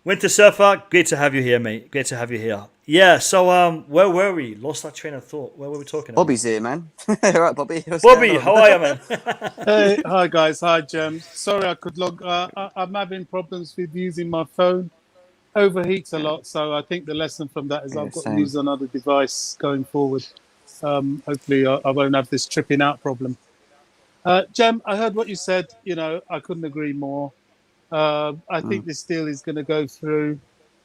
Winter Surfer, great to have you here, mate. Great to have you here. Yeah, so where were we? Lost our train of thought. Where were we talking about? Bobby's here, man. Right, Bobby. Bobby, how are you, man? Hey, hi guys. Hi, James. Sorry I could log. I'm having problems with using my phone. Overheats a lot, so I think the lesson from that is I've got to use another device going forward. Hopefully I won't have this tripping out problem. Jem, I heard what you said. I couldn't agree more. I think this deal is going to go through.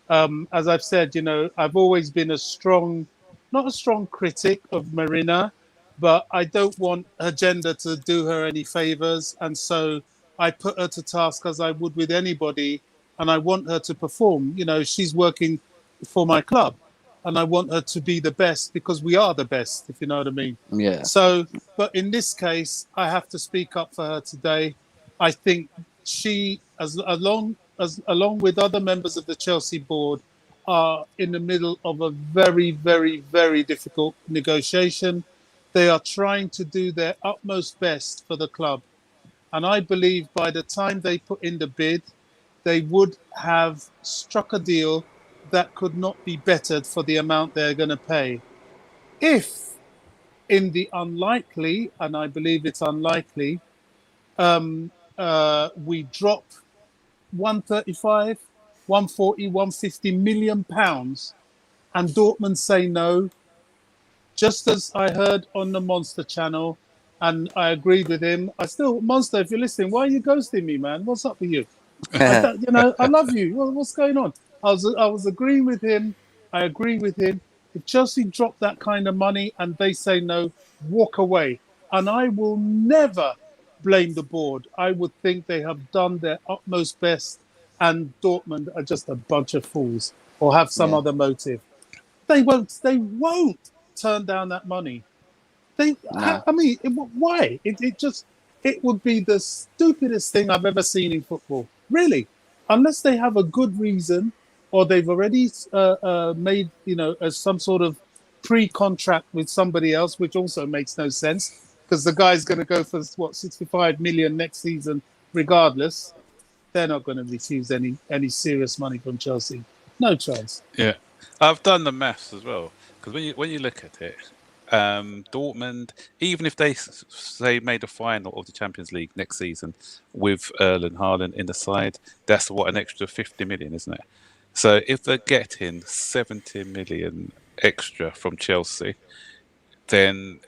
As I've said, I've always been not a strong critic of Marina, but I don't want her gender to do her any favors. And so I put her to task as I would with anybody. And I want her to perform. She's working for my club and I want her to be the best, because we are the best, if you know what I mean. Yeah. So, but in this case, I have to speak up for her today. I think she, along with other members of the Chelsea board, are in the middle of a very, very, very difficult negotiation. They are trying to do their utmost best for the club. And I believe by the time they put in the bid, they would have struck a deal that could not be bettered for the amount they're going to pay. If, in the unlikely, and I believe it's unlikely, we drop 135, 140, 150 million pounds, and Dortmund say no, just as I heard on the Monster channel, and I agreed with him. Monster, if you're listening, why are you ghosting me, man? What's up with you? I love you. What's going on? I was agreeing with him. I agree with him. If Chelsea drop that kind of money and they say no, walk away. And I will never blame the board. I would think they have done their utmost best, and Dortmund are just a bunch of fools or have some other motive. They won't turn down that money. Why? It would be the stupidest thing I've ever seen in football. Really, unless they have a good reason, or they've already made some sort of pre-contract with somebody else, which also makes no sense, because the guy's going to go for 65 million next season, regardless. they're not going to receive any serious money from Chelsea. No chance. Yeah, I've done the maths as well, because when you look at it, Dortmund, even if they say made a final of the Champions League next season with Erling Haaland in the side, that's an extra 50 million, isn't it? So if they're getting 70 million extra from Chelsea, then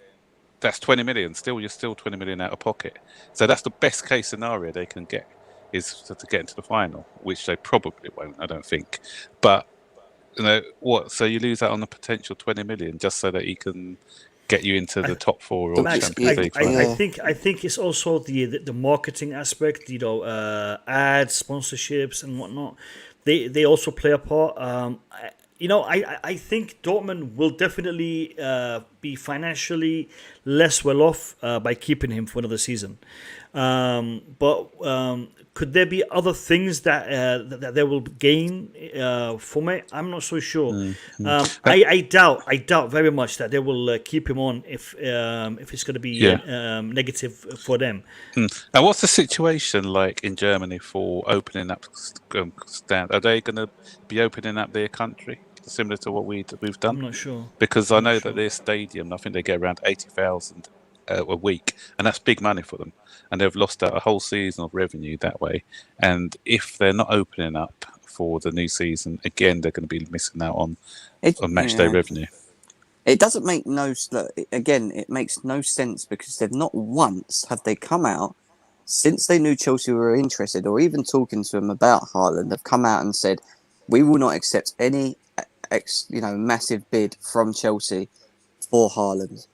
that's 20 million. You're still 20 million out of pocket. So that's the best case scenario they can get, is to get into the final, which they probably won't, I don't think. But so you lose out on the potential 20 million just so that he can get you into the top four or Max, Champions League. I think it's also the marketing aspect, ads, sponsorships and whatnot. They also play a part. I think Dortmund will definitely be financially less well off by keeping him for another season. But could there be other things that they will gain from it? I'm not so sure. I doubt very much that they will keep him on if it's going to be negative for them. And what's the situation like in Germany for opening up stand? Are they going to be opening up their country similar to what we've done? I'm not sure, because I know that their stadium, I think they get around 80,000 a week, and that's big money for them. And they've lost out a whole season of revenue that way. And if they're not opening up for the new season, again, they're going to be missing out on match day revenue. It doesn't make it makes no sense, because they've not once have they come out since they knew Chelsea were interested, or even talking to them about Haaland. They've come out and said, we will not accept any massive bid from Chelsea for Haaland,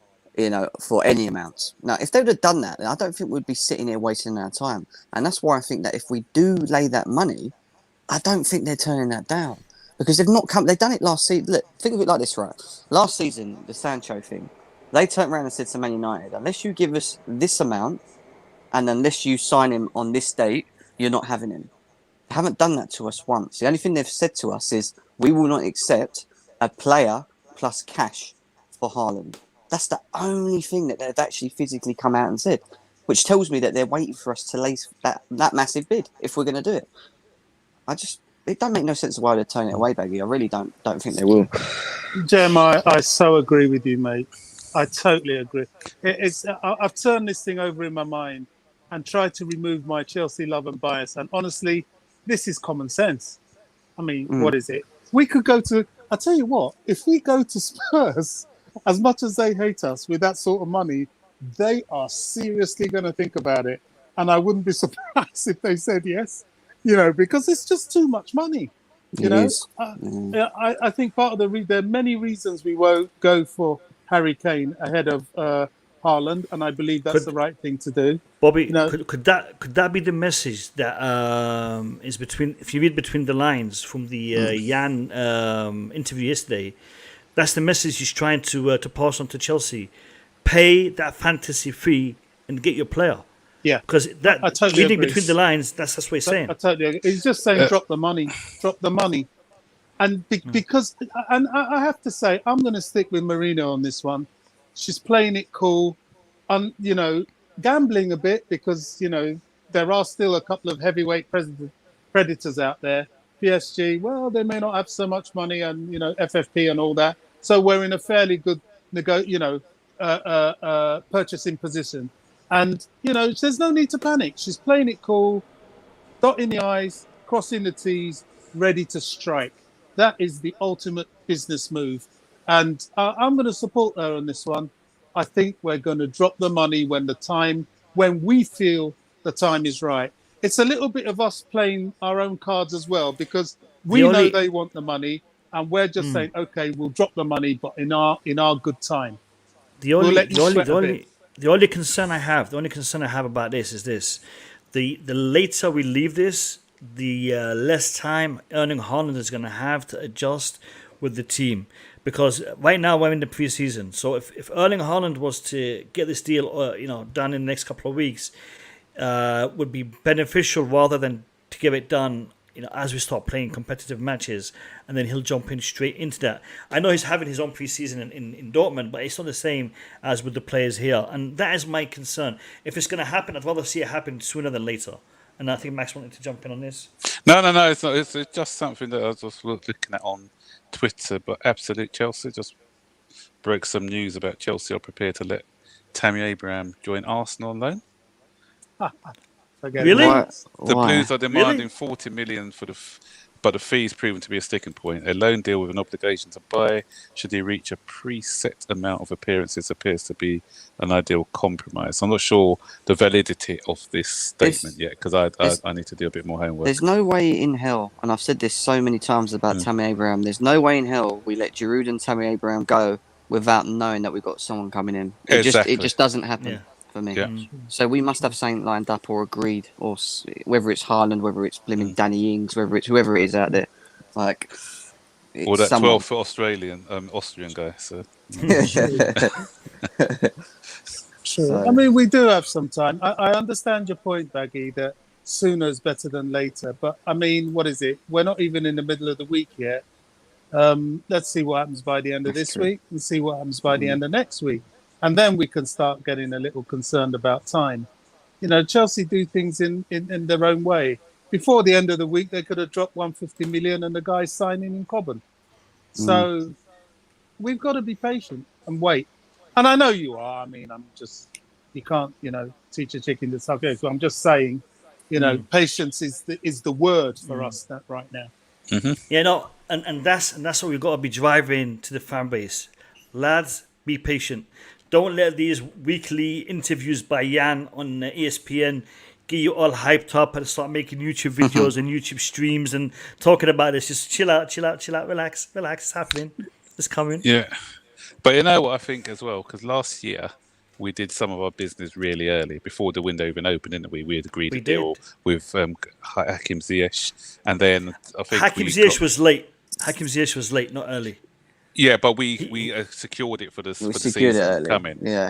for any amounts. Now, if they would have done that, then I don't think we'd be sitting here wasting our time. And that's why I think that if we do lay that money, I don't think they're turning that down, because they've done it last season. Look, think of it like this, right? Last season, the Sancho thing, they turned around and said to Man United, unless you give us this amount and unless you sign him on this date, you're not having him. They haven't done that to us once. The only thing they've said to us is, we will not accept a player plus cash for Haaland. That's the only thing that they've actually physically come out and said, which tells me that they're waiting for us to lay that massive bid if we're going to do it. It don't make no sense why they're turning it away, Baggy. I really don't think they will. Jeremiah, I so agree with you, mate. I totally agree. I've turned this thing over in my mind and tried to remove my Chelsea love and bias. And honestly, this is common sense. I mean, what is it? We could go to... I'll tell you what, if we go to Spurs, as much as they hate us with that sort of money, they are seriously going to think about it. And I wouldn't be surprised if they said yes, because it's just too much money. I think part of there are many reasons we won't go for Harry Kane ahead of Haaland, and I believe that's the right thing to do. Bobby, could that be the message that is between? If you read between the lines from the Jan interview yesterday, that's the message he's trying to pass on to Chelsea: pay that fantasy fee and get your player. Yeah, because I totally reading agree. Between the lines, that's what he's saying. I totally agree. He's just saying, drop the money, and because I have to say, I'm going to stick with Marina on this one. She's playing it cool, and gambling a bit, because there are still a couple of heavyweight predators out there. PSG, well, they may not have so much money, and FFP and all that. So we're in a fairly good purchasing position. And, there's no need to panic. She's playing it cool, dotting the I's, crossing the T's, ready to strike. That is the ultimate business move. And I'm going to support her on this one. I think we're going to drop the money when we feel the time is right. It's a little bit of us playing our own cards as well, because we know they want the money, and we're just saying, okay, we'll drop the money, but in our good time. The only concern I have about this is this: the later we leave this, the less time Erling Haaland is going to have to adjust with the team. Because right now we're in the preseason, so if Erling Haaland was to get this deal, done in the next couple of weeks, would be beneficial rather than to get it done, as we start playing competitive matches, and then he'll jump in straight into that. I know he's having his own preseason in Dortmund, but it's not the same as with the players here, and that is my concern. If it's going to happen, I'd rather see it happen sooner than later. And I think Max wanted to jump in on this. No. It's not. It's just something that I was just looking at on Twitter. But Absolute Chelsea just broke some news about Chelsea are prepared to let Tammy Abraham join Arsenal on loan. Really? The Blues are demanding 40 million for but the fee's proven to be a sticking point. A loan deal with an obligation to buy should he reach a preset amount of appearances appears to be an ideal compromise. I'm not sure the validity of this statement yet because I need to do a bit more homework. There's no way in hell, and I've said this so many times about Tammy Abraham, there's no way in hell we let Giroud and Tammy Abraham go without knowing that we've got someone coming in. It just doesn't happen for me. Yeah. So we must have something lined up or agreed, or whether it's Haaland, whether it's blimmin' Danny Ings, whether it's whoever it is out there, like. Or that 12-foot Austrian guy. So. Sure. I mean, we do have some time. I understand your point, Baggy, that sooner is better than later. But I mean, what is it? We're not even in the middle of the week yet. Let's see what happens by the end of this week and see what happens by the end of next week. And then we can start getting a little concerned about time. You know, Chelsea do things in their own way. Before the end of the week, they could have dropped 150 million and the guy's signing in Cobham. So we've got to be patient and wait. And I know you are. I mean, you can't, teach a chicken to suck eggs. So I'm just saying, patience is the word for us right now. Mm-hmm. Yeah, no, and that's what we've got to be driving to the fan base. Lads, be patient. Don't let these weekly interviews by Jan on ESPN get you all hyped up and start making YouTube videos and YouTube streams and talking about this. Just chill out, relax. It's happening. It's coming. Yeah. But you know what I think as well? Because last year we did some of our business really early, before the window even opened, didn't we? We had agreed a deal with Hakim Ziyech. And then I think Hakim Ziyech was late. Hakim Ziyech was late, not early. Yeah, but we secured it for the season coming. Yeah,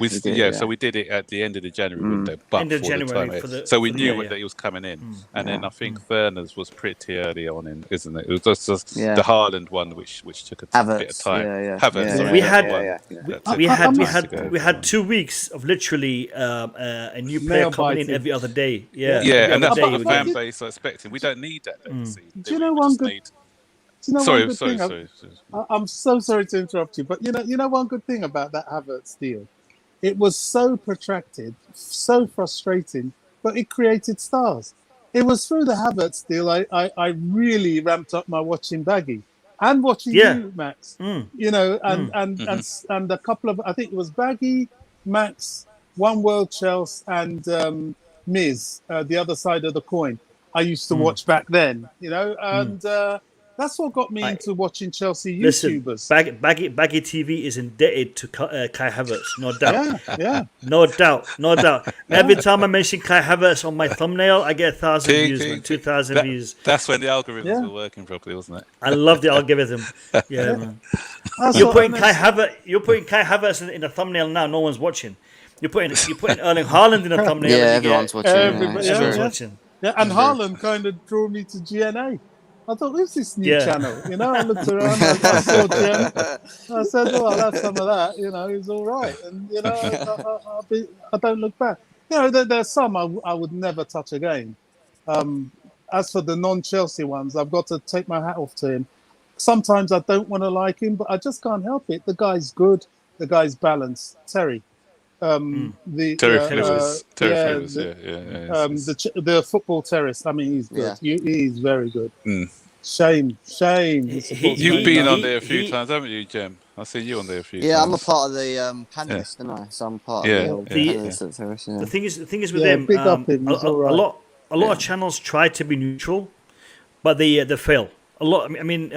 so we did it at the end of the January window, but end of for January the time. for the, so we for knew the, that he was coming in, and then I think Werner's was pretty early on, isn't it? It was just the Haaland one, which took a bit of time. Havertz, sorry, we had 2 weeks of literally a new player coming in every other day. And that's what the fan base are expecting. We don't need that. Do you know one good? Sorry. I'm so sorry to interrupt you, but you know one good thing about that Havertz deal, it was so protracted, so frustrating, but it created stars. It was through the Havertz deal I really ramped up my watching Baggy and watching you, Max. And a couple of, I think it was Baggy, Max, One World Chelsea, and Miz, the other side of the coin. I used to watch back then, and. That's what got me into watching Chelsea YouTubers. Listen, Baggy TV is indebted to Kai Havertz, no doubt. Yeah. No doubt. Every time I mention Kai Havertz on my thumbnail, I get 1,000 views, man, 2,000 views. That's when the algorithms were working properly, wasn't it? I love the algorithm. Yeah, man. You're putting Kai Havertz in the thumbnail now. No one's watching. You're putting Erling Haaland in the thumbnail. Everyone's watching. Everyone's watching. Yeah, and Haaland kind of drew me to GNA. I thought, who's this new channel? I looked around, I saw Jem. I said, well, I'll have some of that. He's all right. And, I don't look back. There's some I would never touch again. As for the non-Chelsea ones, I've got to take my hat off to him. Sometimes I don't want to like him, but I just can't help it. The guy's good. The guy's balanced. Terry. Terry Flowers. The football terrorist. I mean, he's good. He's very good. Shame. You've been on there a few times, haven't you, Jem? I see you on there a few times. Yeah, I'm a part of the panelists, aren't I? So I'm part of the panelists at Terrace. The thing is with them, a lot of channels try to be neutral, but they fail. A lot. I mean,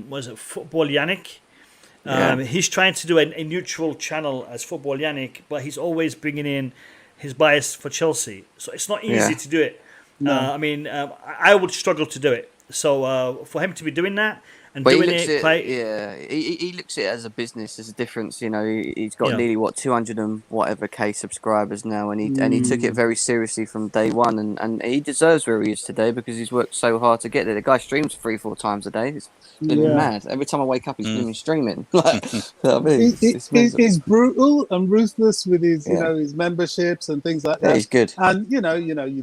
was it Football Yannick? He's trying to do a neutral channel as Football Yannick, but he's always bringing in his bias for Chelsea. So it's not easy to do it. No. I would struggle to do it. So for him to be doing that and But doing he looks it at quite. he looks at it as a business, as a difference. You know, he's got Yeah. nearly 200 and whatever K subscribers now, and he took it very seriously from day one, and he deserves where he is today because he's worked so hard to get there. The guy streams 3-4 times a day. It's been mad. Every time I wake up, he's been streaming. Like, I mean, he's brutal and ruthless with his you know his memberships and things like that. Yeah, he's good. And you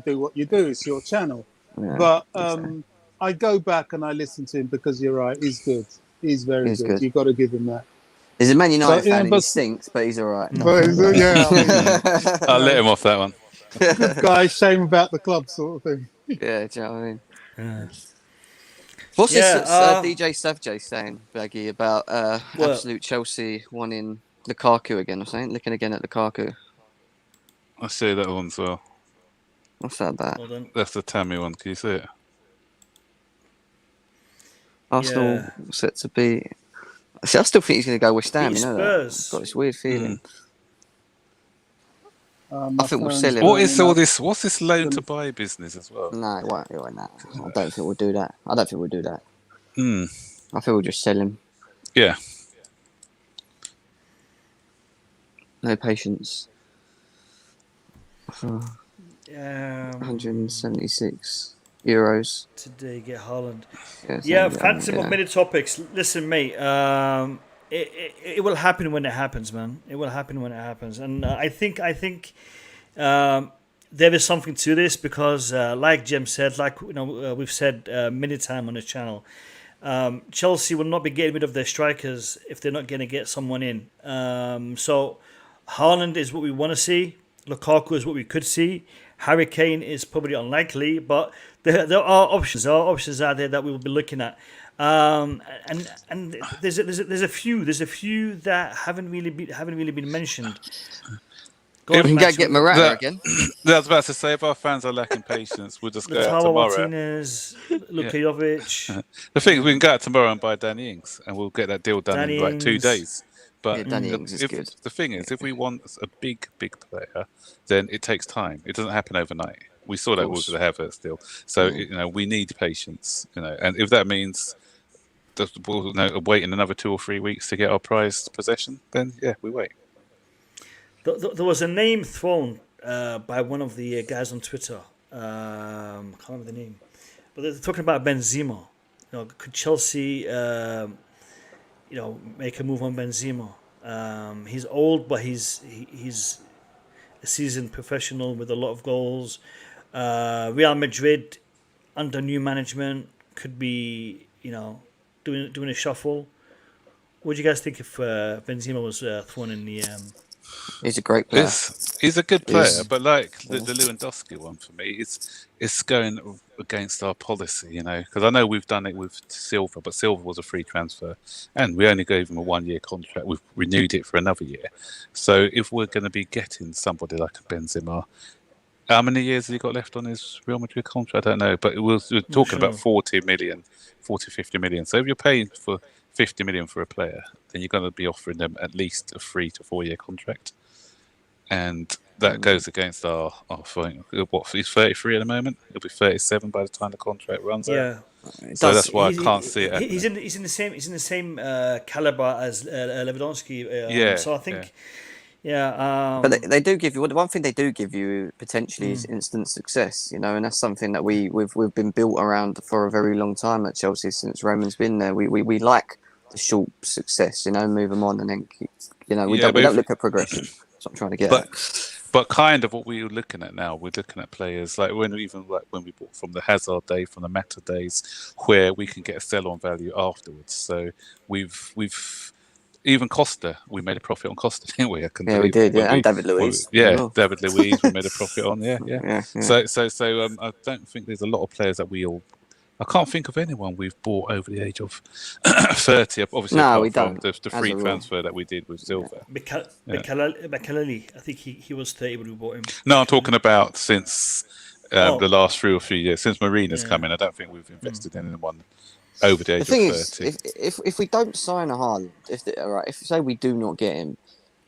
do what you do. It's your channel. Yeah, But exactly. I go back and I listen to him because you're right. He's good. He's very good. Good. You've got to give him that. He's a Man United fan and but- he stinks, but he's all right. But yeah, I'll let him off that one. good guy, shame about the club sort of thing. Yeah, do you know what I mean? Yeah. What's Yeah, this DJ Savjay saying, Baggy, about absolute Chelsea wanting Lukaku again or something? Looking again at Lukaku. I see that one as well. What's that about? Hold on. That's the Tammy one. Can you see it? Arsenal set to be... See, I still think he's going to go West Ham, Beat you know that? Spurs. I've got this weird feeling. My I think we'll phone's sell him. What is blowing all up. this? What's this loan to buy business as well? No, it won't. No. I don't think we'll do that. I Hmm. think we'll just sell him. Yeah. No patience. Um, 176 euros. today get Haaland. Yeah, Phantom of many topics. Listen, mate. It will happen when it happens, man. It will happen when it happens, and I think there is something to this because, like Jim said, like we've said many times on this channel, Chelsea will not be getting rid of their strikers if they're not going to get someone in. So Haaland is what we want to see. Lukaku is what we could see. Harry Kane is probably unlikely, but there are options. There are options out there that we will be looking at. And there's a few that haven't really been mentioned. We can go get Morata again. I was about to say, if our fans are lacking patience, we'll just go out Lautaro tomorrow. Martinez, Luka Jovic. The thing is, we can go out tomorrow and buy Danny Ings, and we'll get that deal done Danny in like 2 Ings. days. But Danny Ings is good. The thing is, if we want a big player, then it takes time. It doesn't happen overnight. We saw that with the Havertz deal. So we need patience. And if that means waiting another 2 or 3 weeks to get our prized possession, then we wait. There was a name thrown by one of the guys on Twitter. I can't remember the name, but they're talking about Benzema. Could Chelsea, make a move on Benzema? He's old, but he's a seasoned professional with a lot of goals. Real Madrid under new management could be, doing a shuffle. What do you guys think if Benzema was thrown in the? He's a great player. He's a good player, but like the Lewandowski one for me, it's going against our policy, because I know we've done it with Silva, but Silva was a free transfer, and we only gave him a 1-year contract. We've renewed it for another year. So if we're going to be getting somebody like a Benzema, how many years has he got left on his Real Madrid contract? I don't know, but we're talking about 40 million, 50 million. So if you're paying for 50 million for a player, then you're going to be offering them at least a 3 to 4 year contract, and that goes against our what, he's 33 at the moment. He'll be 37 by the time the contract runs out. So that's why I can't see it. He's in the same caliber as Lewandowski. So I think. But they do give you, the one thing they do give you potentially is instant success, and that's something that we've been built around for a very long time at Chelsea since Roman's been there. We like the short success, move them on and then keep, we don't look at progression. That's what I'm trying to get at. But kind of what we're looking at now, we're looking at players like when we bought from the Hazard day, from the Mata days, where we can get a sell-on value afterwards. So we've even Costa, we made a profit on Costa, didn't we? We did, and David Luiz. David Luiz, we made a profit on, So I don't think there's a lot of players that I can't think of anyone we've bought over the age of 30. Obviously, no, we don't. The free transfer that we did with Silva. Makaleli, I think he was 30 when we bought him. No, I'm talking about since the last 3 or 4 years. Since Marina's come in, I don't think we've invested in anyone over the age of 30. Is, if we don't sign a Haaland, if say we do not get him,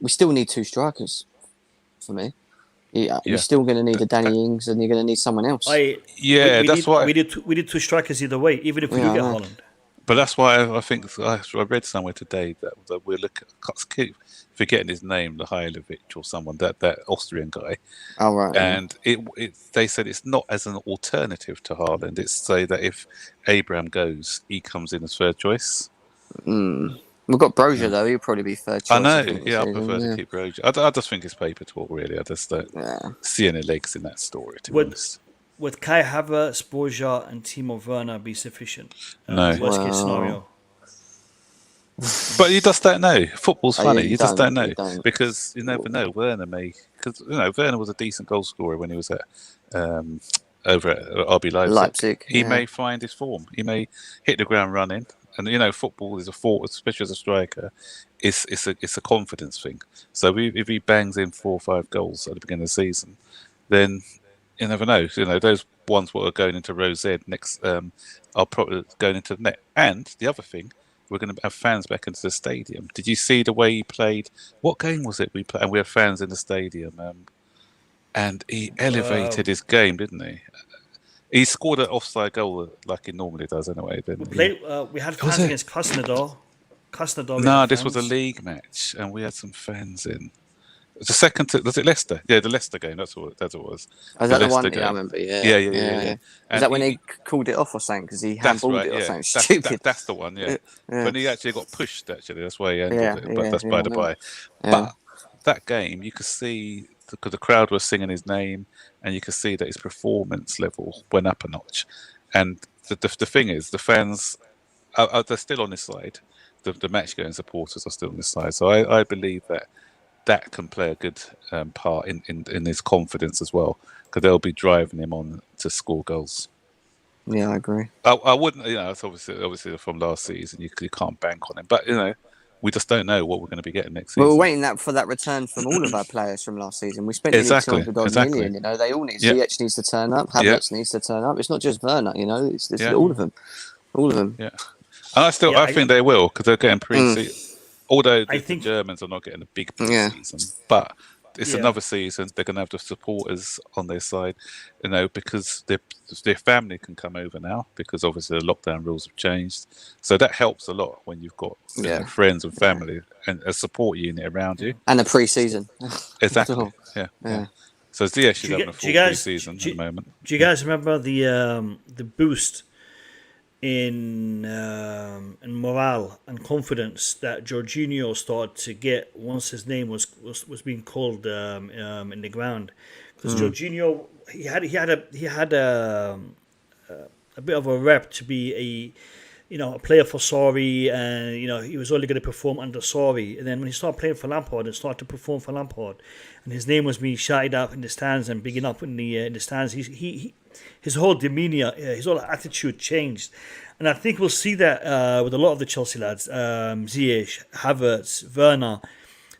we still need 2 strikers. For me, you're still going to need a Danny Ings, and you're going to need someone else. That's why we did 2 strikers either way, even if we do get Haaland. But that's why I think I read somewhere today that we're looking. I keep forgetting his name, the Hajlovic or someone, that Austrian guy. Oh, right. And they said it's not as an alternative to Haaland. It's say that if Abraham goes, he comes in as third choice. We've got Brozier though. He'll probably be third choice. I know. I prefer to keep Brozier. I just think it's paper talk, really. I just don't see any legs in that story, to be honest. Would Kai Havertz, Brozier, and Timo Werner be sufficient? No. Worst case scenario. But you just don't know. Football's funny. you You just don't know don't. because you never know. Werner because Werner was a decent goal scorer when he was at over at RB Leipzig. He may find his form. He may hit the ground running. And football is a sport, especially as a striker. It's a confidence thing. So if he bangs in 4 or 5 goals at the beginning of the season, then you never know. Those ones that are going into row Z next are probably going into the net. And the other thing, we're going to have fans back into the stadium. Did you see the way he played? What game was it we played? And we had fans in the stadium. And he elevated his game, didn't he? He scored an offside goal like he normally does anyway. We had fans against Krasnodar. No, this was a league match, and we had some fans in. The second, was it Leicester? Yeah, the Leicester game. That's what it was. Oh, that the one? Yeah, I remember. Yeah. Is that when he called it off or something? Because he handballed it or something stupid. That's the one. Yeah. When he actually got pushed. Actually, that's why he ended it. But that's by the by. But that game, you could see because the crowd was singing his name, and you could see that his performance level went up a notch. And the thing is, the fans they're still on his side. The match-going supporters are still on his side. So I believe that can play a good part in his confidence as well, because they'll be driving him on to score goals. Yeah, I agree. I wouldn't, it's obviously from last season, you can't bank on him, but we just don't know what we're going to be getting next season. We're waiting for that return from all of our players from last season. We spent nearly 200 million. They all need. Ziyech needs to turn up. Havertz needs to turn up. It's not just Werner. It's all of them. All of them. Yeah. And I think they will, because they're getting pre-season. Although I think the Germans are not getting a big pre-season, but it's another season. They're going to have the supporters on their side, because their family can come over now, because obviously the lockdown rules have changed. So that helps a lot when you've got friends and family and a support unit around you. And a pre-season. Exactly. Yeah. So Ziyech is having a full pre-season at the moment. Do you guys remember the boost in morale and confidence that Jorginho started to get once his name was being called in the ground? Because Jorginho, he had a bit of a rep to be a player for Sarri, and he was only going to perform under Sarri. And then when he started playing for Lampard and started to perform for Lampard, and his name was being shouted out in the stands and bigging up in the stands, his whole demeanour, his whole attitude changed. And I think we'll see that with a lot of the Chelsea lads, Ziyech, Havertz, Werner.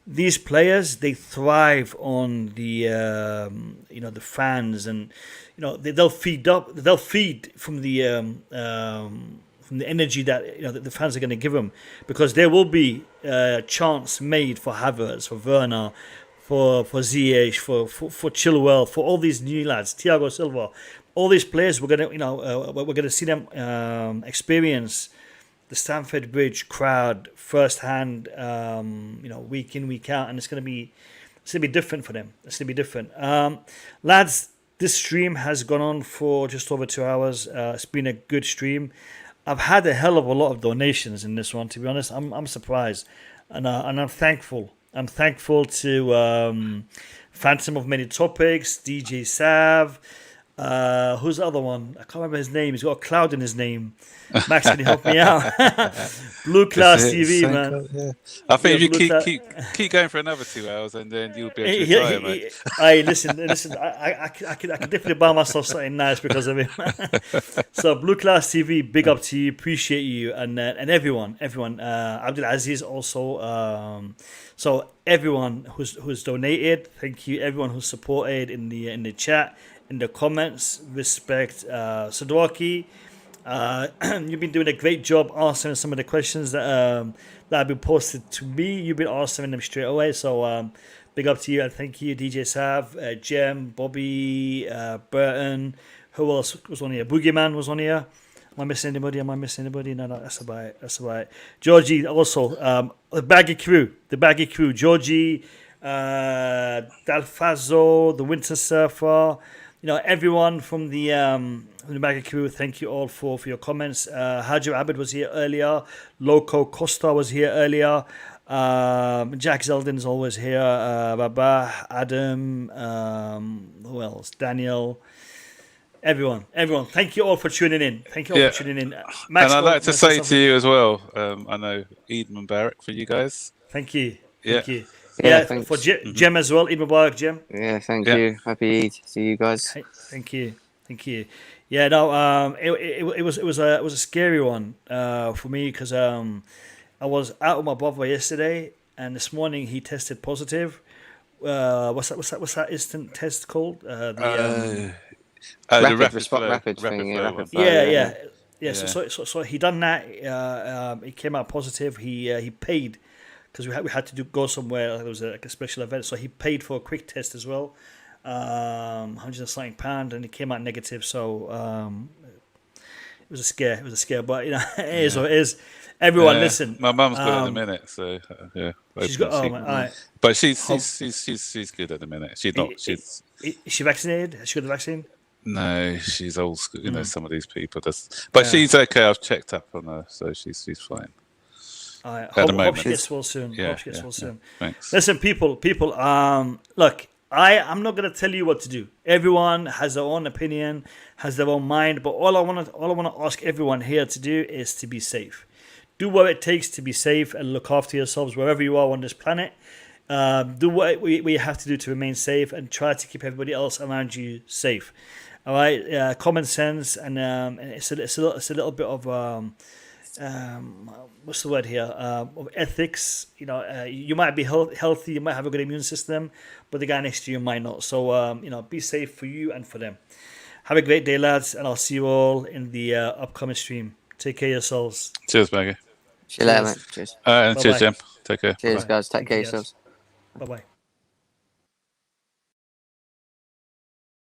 These players, they thrive on the the fans, and they'll feed from the energy that the fans are going to give them, because there will be chance made for Havertz, for Werner, for Ziyech, for Chilwell, for all these new lads, Thiago Silva. All these players, we're gonna see them experience the Stamford Bridge crowd firsthand, week in, week out, and it's gonna be different for them. It's gonna be different, lads. This stream has gone on for just over 2 hours. It's been a good stream. I've had a hell of a lot of donations in this one. To be honest, I'm surprised, and I'm thankful. I'm thankful to Phantom of Many Topics, DJ Sav. Who's the other one? I can't remember his name. He's got a cloud in his name. Max, can you help me out? Blue Class TV, man. I think if you keep going for another 2 hours, and then you'll be able to retire, mate. Listen. I could definitely buy myself something nice because of him. So Blue Class TV, big up to you. Appreciate you, and everyone. Abdul Aziz also. So everyone who's donated, thank you. Everyone who's supported in the chat, in the comments, respect. Sadwaki, you've been doing a great job answering some of the questions that have been posted to me. You've been answering them straight away, so big up to you, and thank you. DJ Sav, Jem, Bobby, Burton, who else was on here? Boogeyman was on here. Am I missing anybody? No, that's about it. Georgie also, the baggy crew. Georgie, Dalfazo, the Winter Surfer. Everyone from the baggy crew. Thank you all for your comments. Haji Abed was here earlier. Loco Costa was here earlier. Jack Zeldin is always here. Baba, Adam, who else? Daniel. Everyone, thank you all for tuning in. Max, and I'd like to say to you as well, I know Eid Mubarak for you guys. Thank you. Yeah. For Jem as well. Eid Mubarak, Jem. Yeah, thank you. Happy Eid to you guys. Thank you. Yeah, no, it was a scary one for me because I was out with my brother yesterday, and this morning he tested positive. What's that instant test called? Rapid thing. Yeah. So he done that. He came out positive. He paid because we had to go somewhere. It was a special event, so he paid for a quick test as well. £100 and something, and he came out negative. So it was a scare. But it is what it is. Everyone, listen. My mum's good at the minute, so she's got. But she's good at the minute. She's not. Is she vaccinated? Has she got the vaccine? No, she's old school. Some of these people. But she's okay. I've checked up on her, so she's fine. I hope she gets well soon. Thanks. Listen, people. Look, I'm not gonna tell you what to do. Everyone has their own opinion, has their own mind. But all I want to ask everyone here to do is to be safe. Do what it takes to be safe and look after yourselves wherever you are on this planet. Do what we have to do to remain safe and try to keep everybody else around you safe. All right, common sense and it's a little bit of what's the word here? Of ethics. You might be healthy, you might have a good immune system, but the guy next to you might not. So be safe for you and for them. Have a great day, lads, and I'll see you all in the upcoming stream. Take care of yourselves. Cheers, Maggie. See you later, mate. Cheers. Cheers, Jim. Take care. Cheers, guys. Take care of yourselves. Bye-bye.